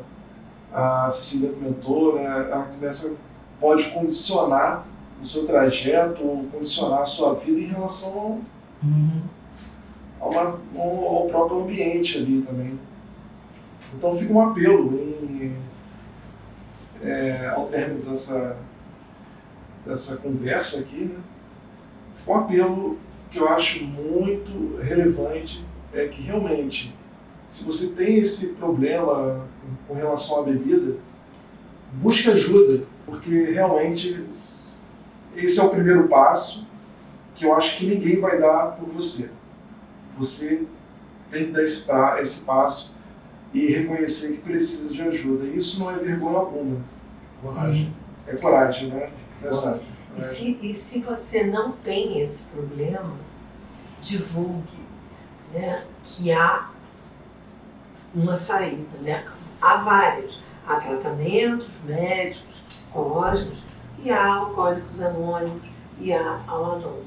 a Cecília comentou, né, ela pode condicionar o seu trajeto, ou condicionar a sua vida em relação ao próprio ambiente ali também. Então fica um apelo ao término dessa conversa aqui, né, fica um apelo que eu acho muito relevante, é que realmente, se você tem esse problema com relação à bebida, busque ajuda, porque realmente esse é o primeiro passo que eu acho que ninguém vai dar por você. Você tem que dar esse passo e reconhecer que precisa de ajuda. E isso não é vergonha alguma. Coragem. É coragem, né? E se você não tem esse problema, divulgue, né, que há uma saída, né? Há várias. Há tratamentos médicos, psicológicos, e há alcoólicos anônimos, e há Alanon.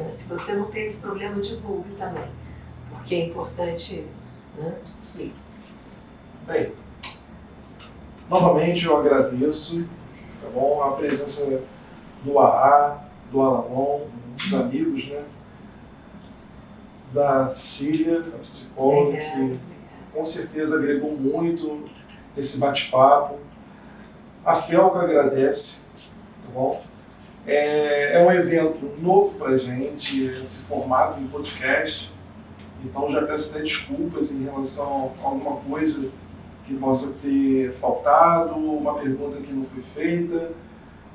Se você não tem esse problema, divulgue também, porque é importante isso, né? Sim. Bem, novamente eu agradeço, tá bom, a presença do AA, do Alanon, dos amigos, né? Da Cecília, a psicóloga, que com certeza agregou muito esse bate-papo. A Felca agradece, tá bom? É um evento novo para a gente, esse formato em podcast, então já peço até desculpas em relação a alguma coisa que que possa ter faltado, uma pergunta que não foi feita,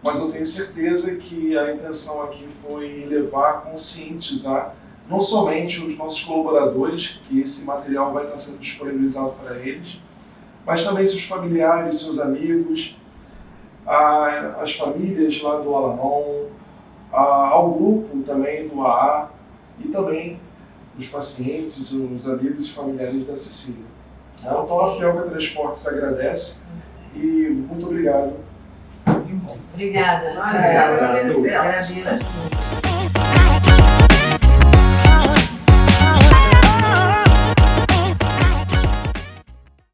mas eu tenho certeza que a intenção aqui foi levar, conscientizar não somente os nossos colaboradores, que esse material vai estar sendo disponibilizado para eles, mas também seus familiares, seus amigos, as famílias lá do Al-Anon, ao grupo também do AA e também os pacientes, os amigos e familiares da Cecília. Então a Felca Transportes agradece e muito obrigado. Obrigada. Nós agradecemos. Agradeço muito.